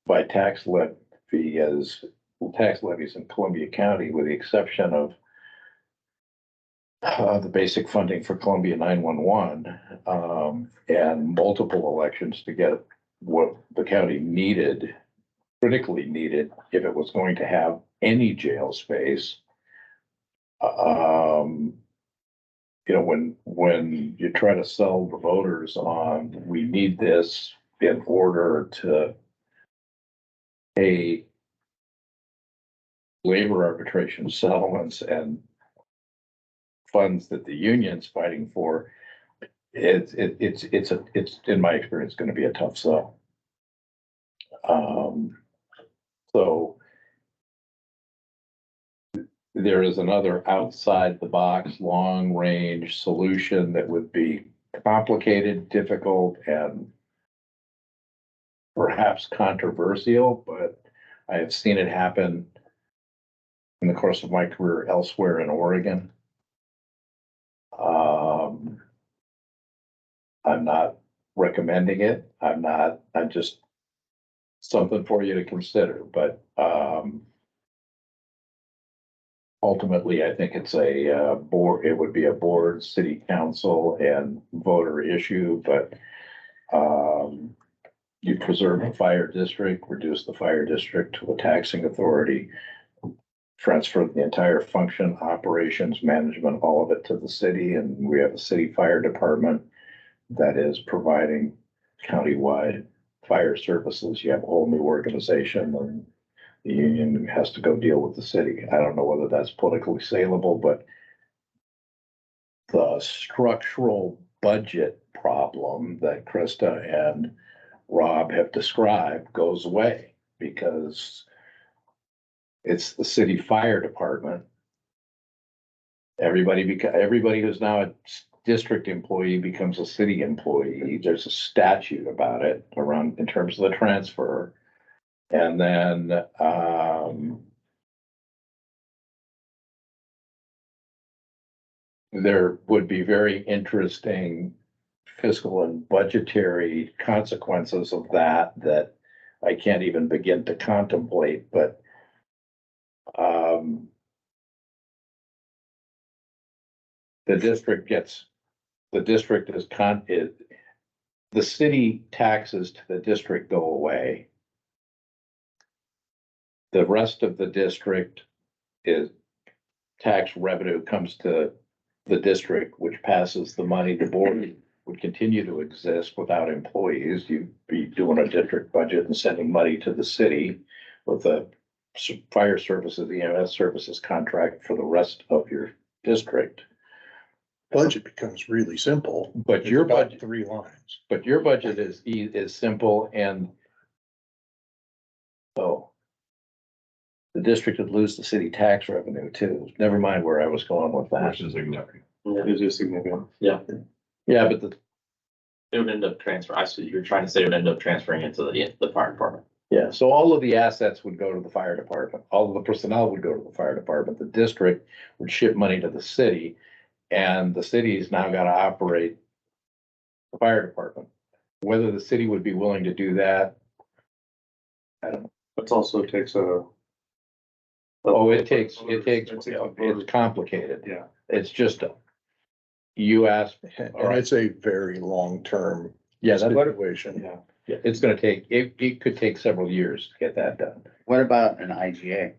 by tax levies in Columbia County, with the exception of the basic funding for Columbia 911, and multiple elections to get what the county critically needed, if it was going to have any jail space. When you try to sell the voters on, we need this in order to pay labor arbitration settlements and funds that the union's fighting for, it's in my experience going to be a tough sell. So there is another outside the box, long range solution that would be complicated, difficult, and perhaps controversial, but I have seen it happen in the course of my career elsewhere in Oregon. I'm not recommending it. I'm just something for you to consider, but ultimately, I think it's it would be a board, city council, and voter issue, but you preserve the fire district, reduce the fire district to a taxing authority, transfer the entire function, operations, management, all of it to the city, and we have a city fire department that is providing countywide fire services. You have a whole new organization, and the union has to go deal with the city. I don't know whether that's politically saleable, but the structural budget problem that Krista and Rob have described goes away because it's the city fire department. Everybody who's now a district employee becomes a city employee. There's a statute about it around in terms of the transfer. And then, there would be very interesting fiscal and budgetary consequences of that I can't even begin to contemplate, but the district the city taxes to the district go away. The rest of the district is tax revenue comes to the district, which passes the money. The board would continue to exist without employees. You'd be doing a district budget and sending money to the city with the fire services, the EMS services contract for the rest of your district.
Budget becomes really simple.
But
It's
your
about
budget,
3 lines.
but your budget is simple and so the district would lose the city tax revenue too. Never mind where I was going with that.
Which is significant.
It is significant.
Yeah, but
It would end up transferring, I see, you're trying to say it would end up transferring into the fire department.
yeah, so all of the assets would go to the fire department. All of the personnel would go to the fire department. The district would ship money to the city. And the city's now gotta operate the fire department. Whether the city would be willing to do that, I don't know.
It also takes
It's complicated.
Yeah.
It's just, you asked,
And it's a very long-term
yeah, that's what,
situation.
Yeah.
it's gonna take, it could take several years to get that done.
What about an IGA?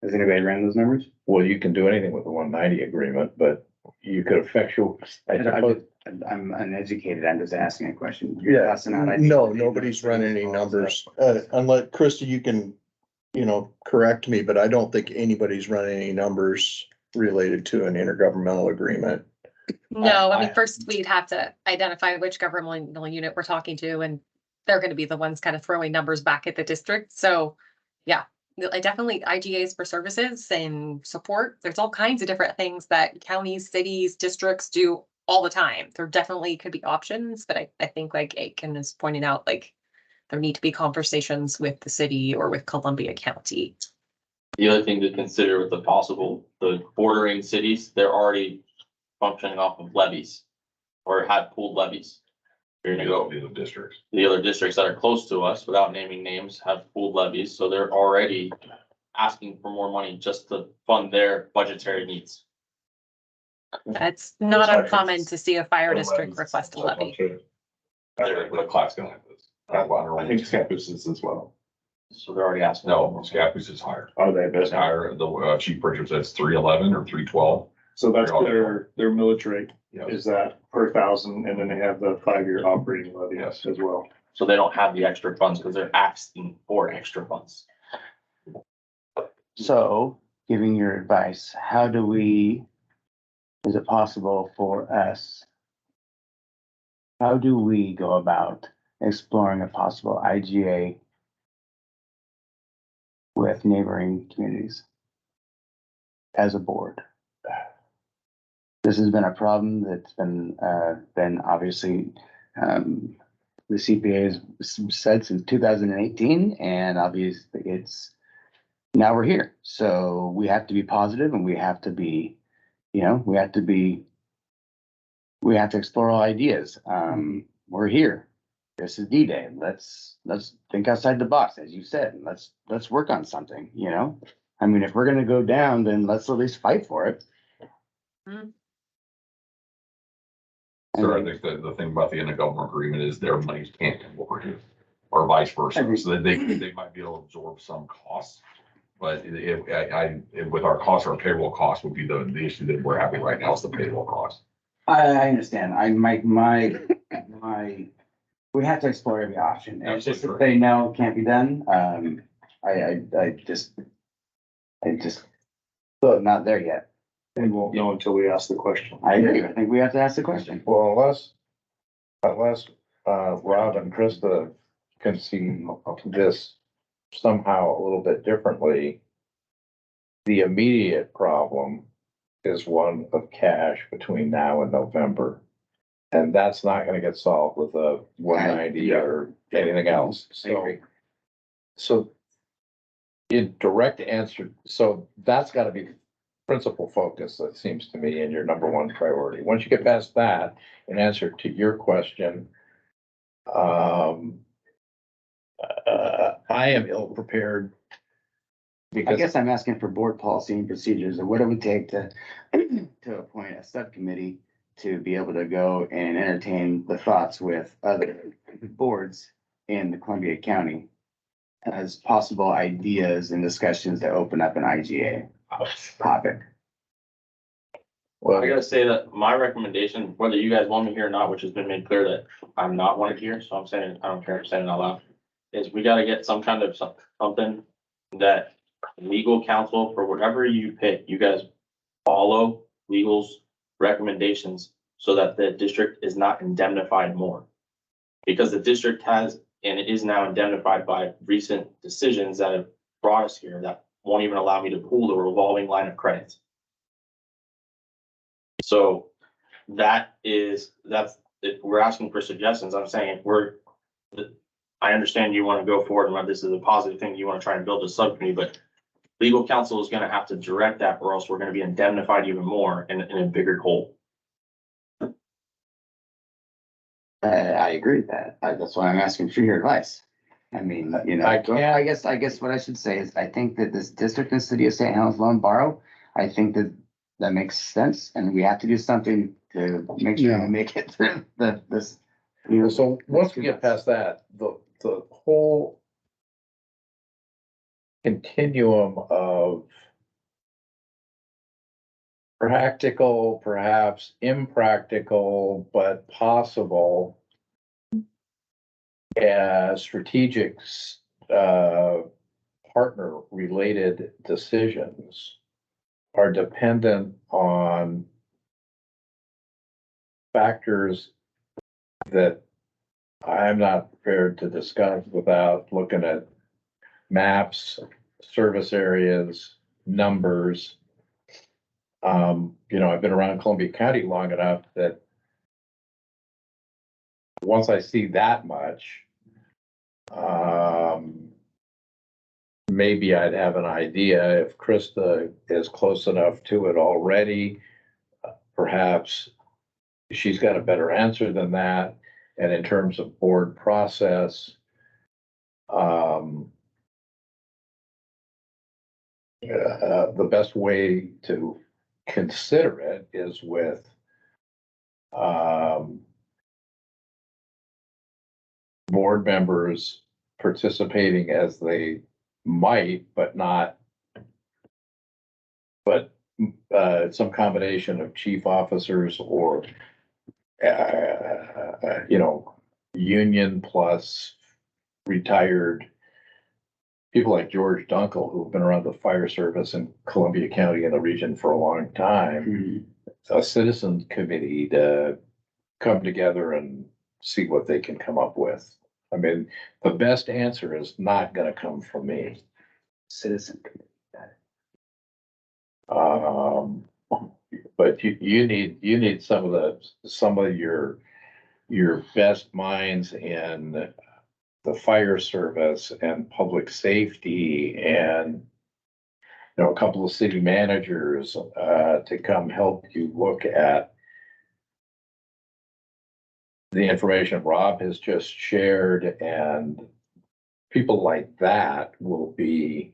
Has anybody ran those numbers?
Well, you can do anything with the 190 agreement, but you could effectual, I suppose,
I'm uneducated, I'm just asking a question.
Yeah,
Passing out IGA.
no, nobody's running any numbers, unless, Krista, you can, correct me, but I don't think anybody's running any numbers related to an intergovernmental agreement.
No, I mean, first we'd have to identify which governmental unit we're talking to, and they're gonna be the ones kind of throwing numbers back at the district. So, yeah, I definitely IGAs for services and support. There's all kinds of different things that counties, cities, districts do all the time. There definitely could be options, but I think like Aiken is pointing out, like there need to be conversations with the city or with Columbia County.
The other thing to consider with the bordering cities, they're already functioning off of levies or had pooled levies. Here you go.
The districts.
The other districts that are close to us, without naming names, have pooled levies, so they're already asking for more money just to fund their budgetary needs.
It's not uncommon to see a fire district request a levy.
The class gonna have this.
I think Scapus is as well.
So they're already asking.
No, Scapus is higher.
Are they?
It's higher. The chief purchase says 311 or 312.
So that's their millage rate
Yeah.
is that per thousand, and then they have the 5-year operating levy
Yes.
as well.
So they don't have the extra funds because they're asking for extra funds.
So, giving your advice, is it possible for us? How do we go about exploring a possible IGA with neighboring communities as a board? This has been a problem that's been obviously, the CPA has said since 2018, and obviously now we're here. So we have to be positive and we have to be, we have to explore all ideas. We're here. This is D-Day. Let's think outside the box, as you said. Let's work on something, I mean, if we're gonna go down, then let's at least fight for it.
So I think the thing about the intergovernmental agreement is their money can't come over here, or vice versa. So they might be able to absorb some costs. But with our costs, our payroll costs would be the issue that we're having right now is the payroll cost.
I understand. We have to explore every option. And it's just if they know it can't be done, I just, so not there yet.
We won't know until we ask the question.
I agree. I think we have to ask the question.
Well, unless Rob and Krista can see this somehow a little bit differently, the immediate problem is one of cash between now and November. And that's not gonna get solved with a 190 or anything else.
I agree.
So in direct answer, so that's gotta be principal focus, it seems to me, and your number one priority. Once you get past that, in answer to your question, I am ill prepared.
I
Because
guess I'm asking for board policy and procedures, and what it would take to, to appoint a subcommittee to be able to go and entertain the thoughts with other boards in the Columbia County as possible ideas and discussions that open up an IGA topic.
well,
I gotta say that my recommendation, whether you guys want me here or not, which has been made clear that I'm not wanted here, so I'm saying, I don't care if I'm saying it out loud, is we gotta get some kind of something that legal counsel, for whatever you pick, you guys follow legal's recommendations so that the district is not indemnified more. Because the district has, and it is now indemnified by recent decisions that have brought us here that won't even allow me to pull the revolving line of credit. So that's, if we're asking for suggestions, I'm saying I understand you want to go forward and this is a positive thing, you want to try and build a subcommittee, but legal counsel is gonna have to direct that or else we're gonna be indemnified even more in a bigger hole.
I agree with that. That's why I'm asking for your advice. I mean, you know,
I can't-
I guess what I should say is I think that this district and city of St. Helens loan borrow, I think that makes sense, and we have to do something to make sure
Yeah.
we make it through this. You know,
so once we get past that, the whole continuum of practical, perhaps impractical, but possible strategic partner related decisions are dependent on factors that I'm not prepared to discuss without looking at maps, service areas, numbers. I've been around Columbia County long enough that once I see that much, maybe I'd have an idea. If Krista is close enough to it already, perhaps she's got a better answer than that. And in terms of board process, the best way to consider it is with board members participating as they might, but some combination of chief officers or union plus retired people like George Dunkel, who've been around the fire service in Columbia County and the region for a long time, a citizen committee to come together and see what they can come up with. I mean, the best answer is not gonna come from me.
Citizen.
But you need some of your best minds in the fire service and public safety and, a couple of city managers, to come help you look at the information Rob has just shared, and people like that will be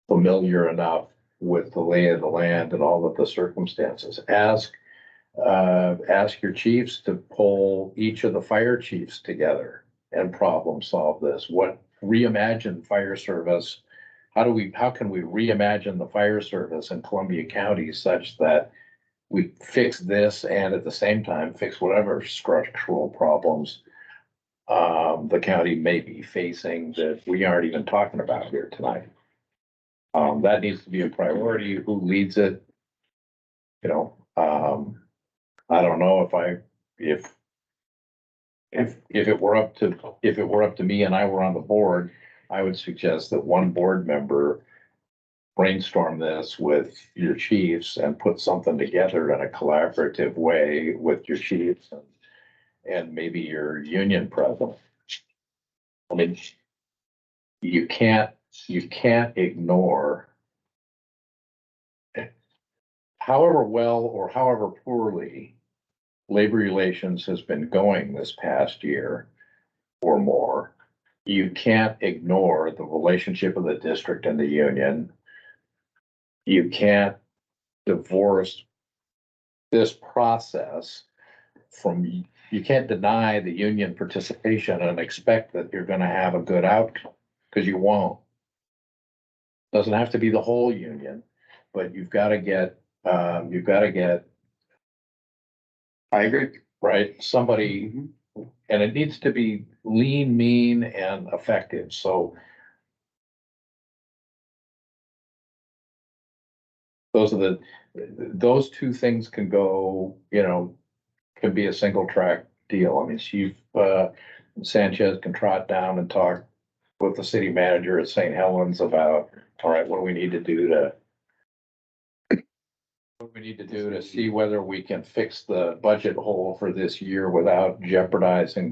familiar enough with the lay of the land and all of the circumstances. Ask your chiefs to pull each of the fire chiefs together and problem solve this. Reimagine fire service. How can we reimagine the fire service in Columbia County such that we fix this and at the same time fix whatever structural problems the county may be facing that we aren't even talking about here tonight. That needs to be a priority. Who leads it? You know, I don't know if it were up to me and I were on the board, I would suggest that one board member brainstorm this with your chiefs and put something together in a collaborative way with your chiefs and maybe your union president. I mean, you can't ignore, however well or however poorly labor relations has been going this past year or more, you can't ignore the relationship of the district and the union. You can't divorce this process from, you can't deny the union participation and expect that you're gonna have a good outcome, because you won't. Doesn't have to be the whole union, but you've gotta get,
I agree.
right, somebody, and it needs to be lean, mean, and effective, so those two things can go, can be a single track deal. I mean, Chief Sanchez can trot down and talk with the city manager at St. Helens about, all right, what do we need to do to see whether we can fix the budget hole for this year without jeopardizing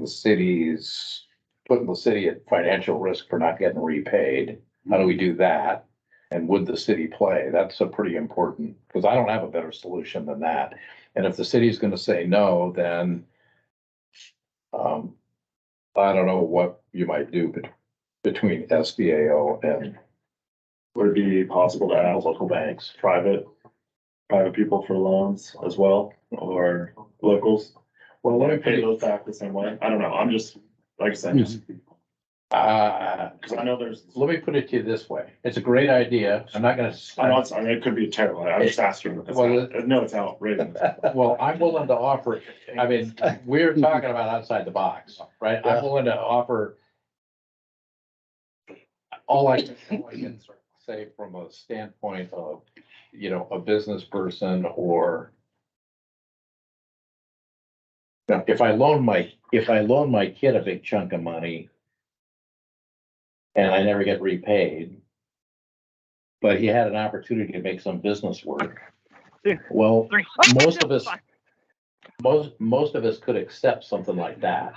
putting the city at financial risk for not getting repaid. How do we do that? And would the city play? That's a pretty important, because I don't have a better solution than that. And if the city's gonna say no, then I don't know what you might do between SBAO and
Would it be possible to ask
local banks.
private people for loans as well, or locals?
Well, let me put
Pay
it,
those back the same way? I don't know, I'm just, like I said, just, cause I know there's,
let me put it to you this way. It's a great idea. I'm not gonna.
I know it's, I mean, it could be terrible, I'm just asking. No, it's outrageous.
Well, I'm willing to offer, I mean, we're talking about outside the box, right? I'm willing to offer. All I can say from a standpoint of, a business person or. Now, if I loan my kid a big chunk of money. And I never get repaid. But he had an opportunity to make some business work. Well, most of us could accept something like that.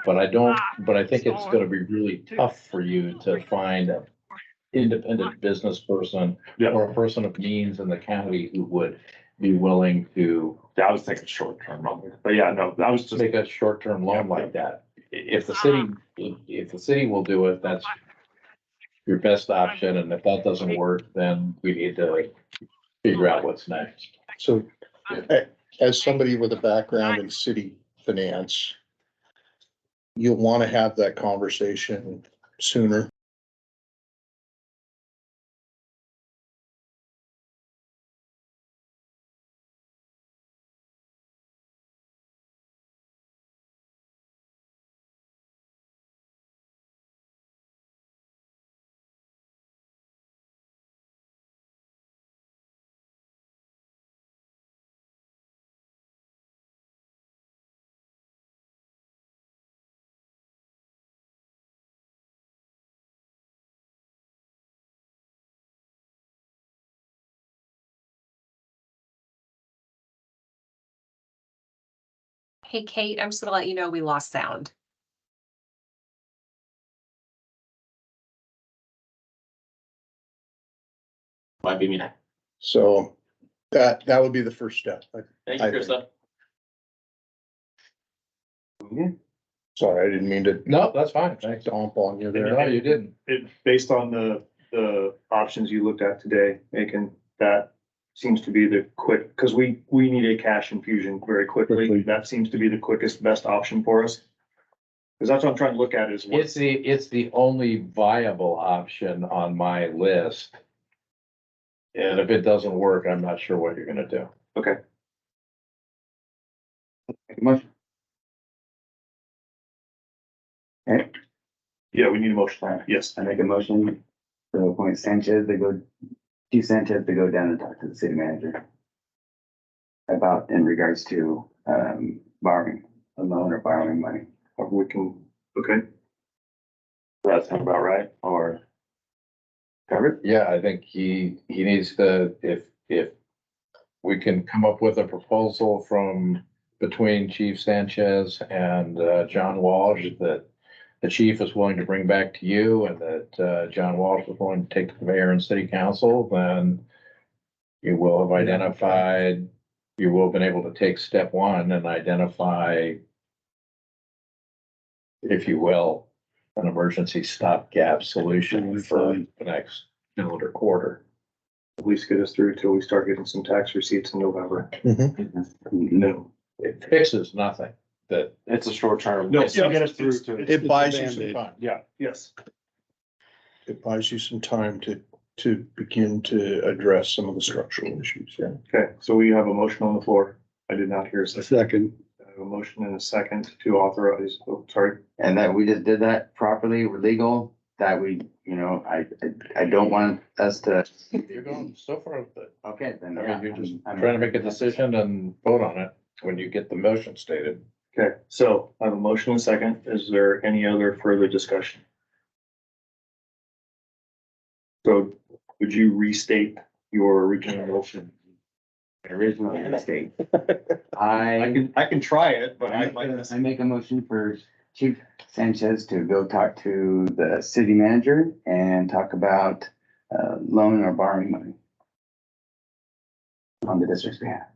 But I think it's gonna be really tough for you to find an independent business person.
Yeah.
Or a person of means in the county who would be willing to
Yeah, I was thinking short term, but yeah, no, I was just,
make a short-term loan like that. If the city will do it, that's your best option, and if that doesn't work, then we need to figure out what's next.
So as somebody with a background in city finance, you'll want to have that conversation sooner.
Hey, Kate, I'm just gonna let you know we lost sound.
Might be me.
So that would be the first step.
Thank
I
you, Krista.
Sorry, I didn't mean to
No, that's fine. Thanks.
stomp on you there.
No, you didn't.
Based on the options you looked at today, Aiken, that seems to be the quick, because we need a cash infusion very quickly.
Quickly.
That seems to be the quickest, best option for us. Because that's what I'm trying to look at is
It's the only viable option on my list. And if it doesn't work, I'm not sure what you're gonna do.
okay.
Make a motion. Okay,
Yeah, we need a motion. Yes.
I make a motion to appoint Chief Sanchez to go down and talk to the city manager. about in regards to, borrowing a loan or borrowing money.
Or we can,
Okay,
does that sound about right? Or
Covered?
Yeah, I think he needs to, if we can come up with a proposal from between Chief Sanchez and John Walsh that the chief is willing to bring back to you and that John Walsh is willing to take to the mayor and city council, then you will have identified, you will have been able to take step one and identify, if you will, an emergency stopgap solution for the next calendar quarter.
at least get us through till we start getting some tax receipts in November. No.
It fixes nothing. That
it's a short term.
No,
It's to get us through
it's-
to.
It buys you some time.
Yeah,
Yes,
It buys you some time to begin to address some of the structural issues, yeah.
okay, so we have a motion on the floor. I did not hear a second.
Second,
I have a motion and a second to authorize, oh, sorry.
And that we just did that properly, we're legal, that we, I don't want us to.
you're going so far with it.
Okay, then.
I mean, you're just
I'm-
trying to make a decision and vote on it when you get the motion stated.
Okay, so I have a motion and a second. Is there any other further discussion? So would you restate your original motion?
Original mistake.
I can try it, but I'd like
I
to.
make a motion for Chief Sanchez to go talk to the city manager and talk about, loan or borrowing money on the district's behalf.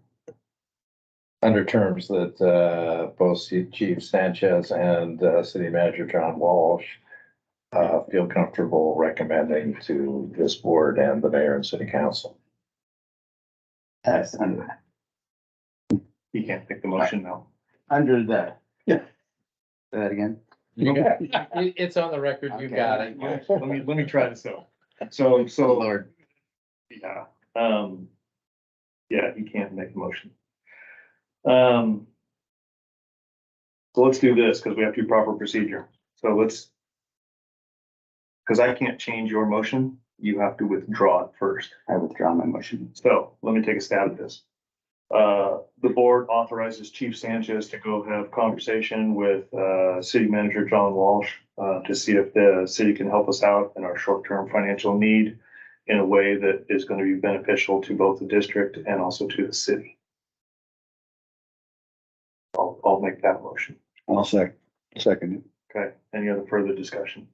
Under terms that both Chief Sanchez and City Manager John Walsh feel comfortable recommending to this board and the mayor and city council.
That's under,
You can't pick the motion now.
under the.
Yeah.
Say that again?
It's on the record, you got it.
Let me try this out. So,
Lord.
yeah, yeah, you can't make a motion. So let's do this, because we have to do proper procedure. So let's. Because I can't change your motion, you have to withdraw it first.
I withdraw my motion.
So let me take a stab at this. The board authorizes Chief Sanchez to go have conversation with, city manager John Walsh, to see if the city can help us out in our short-term financial need in a way that is going to be beneficial to both the district and also to the city. I'll make that motion.
I'll second it.
Okay, any other further discussion?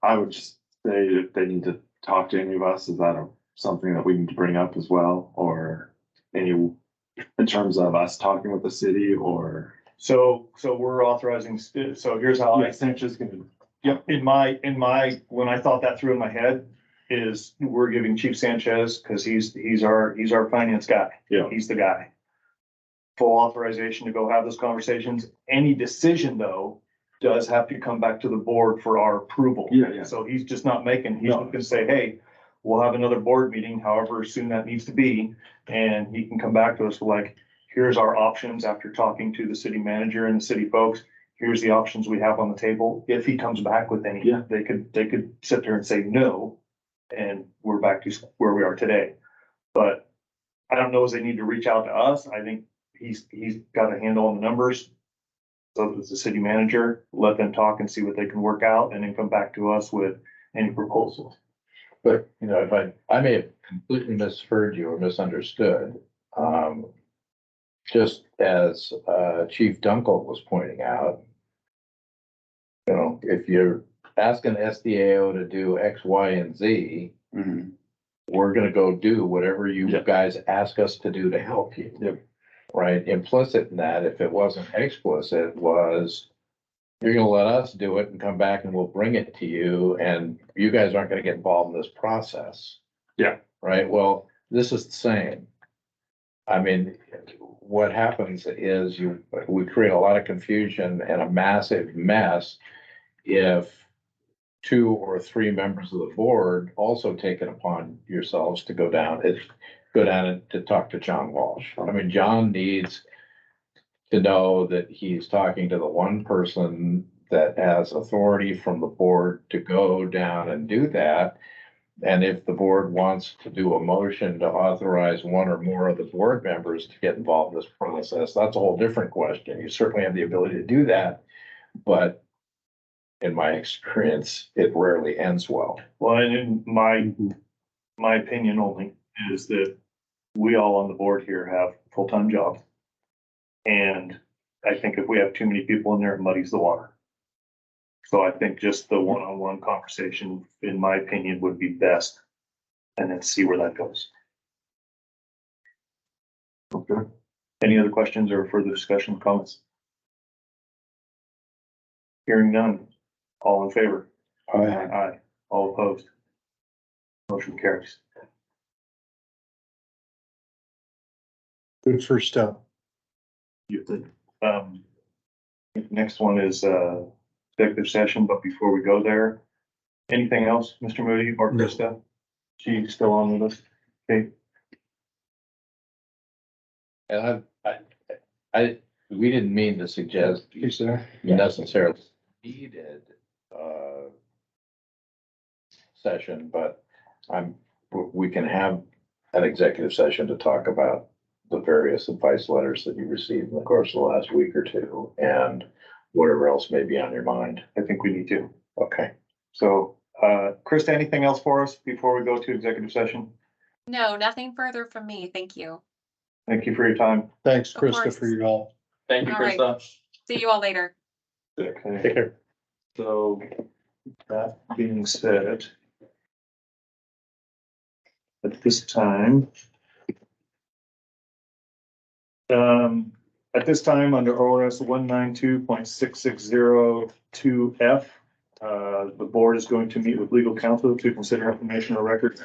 I would just say if they need to talk to any of us, is that something that we need to bring up as well? Or any, in terms of us talking with the city or?
So we're authorizing, so here's how I.
Sanchez can.
Yep, in my, when I thought that through in my head, is we're giving Chief Sanchez, because he's our finance guy.
Yeah.
He's the guy. Full authorization to go have those conversations. Any decision, though, does have to come back to the board for our approval.
Yeah.
So he's just not making, he's
No.
gonna say, hey, we'll have another board meeting, however soon that needs to be. And he can come back to us like, here's our options after talking to the city manager and the city folks. Here's the options we have on the table. If he comes back with any,
Yeah.
they could sit there and say no. And we're back to where we are today. But I don't know if they need to reach out to us. I think he's got a handle on the numbers. So as the city manager, let them talk and see what they can work out and then come back to us with any proposals.
But, if I may have completely misheard you or misunderstood. Just as Chief Dunkel was pointing out, if you're asking SDAO to do X, Y, and Z,
Mhm.
we're gonna go do whatever you
Yeah.
guys ask us to do to help you.
Yep.
Right? Implicit in that, if it wasn't explicit, was you're gonna let us do it and come back and we'll bring it to you, and you guys aren't gonna get involved in this process.
Yeah.
Right? Well, this is the same. I mean, what happens is we create a lot of confusion and a massive mess if 2 or 3 members of the board also take it upon yourselves to go down and to talk to John Walsh. I mean, John needs to know that he's talking to the one person that has authority from the board to go down and do that. And if the board wants to do a motion to authorize one or more of the board members to get involved in this process, that's a whole different question. You certainly have the ability to do that, but in my experience, it rarely ends well.
Well, and in my opinion only is that we all on the board here have full-time jobs. And I think if we have too many people in there, it muddies the water. So I think just the one-on-one conversation, in my opinion, would be best. And then see where that goes.
Okay.
Any other questions or further discussion, comments? Hearing none. All in favor? Aye. All opposed? Motion carries.
Good first step.
You did. Next one is, executive session, but before we go there, anything else, Mr. Moody or
No.
Krista? She's still on with us? Okay,
And we didn't mean to suggest
Is there?
necessarily needed, session, but we can have an executive session to talk about the various advice letters that you received in the course of the last week or two and whatever else may be on your mind.
I think we need to.
Okay.
So, Krista, anything else for us before we go to executive session?
No, nothing further from me. Thank you.
Thank you for your time.
Thanks,
Of
Krista,
course.
for your help.
Thank you,
All right.
Krista.
See you all later.
Okay.
Take care.
So that being said, at this time, under ORS 192.6602F, the board is going to meet with legal counsel to consider information or records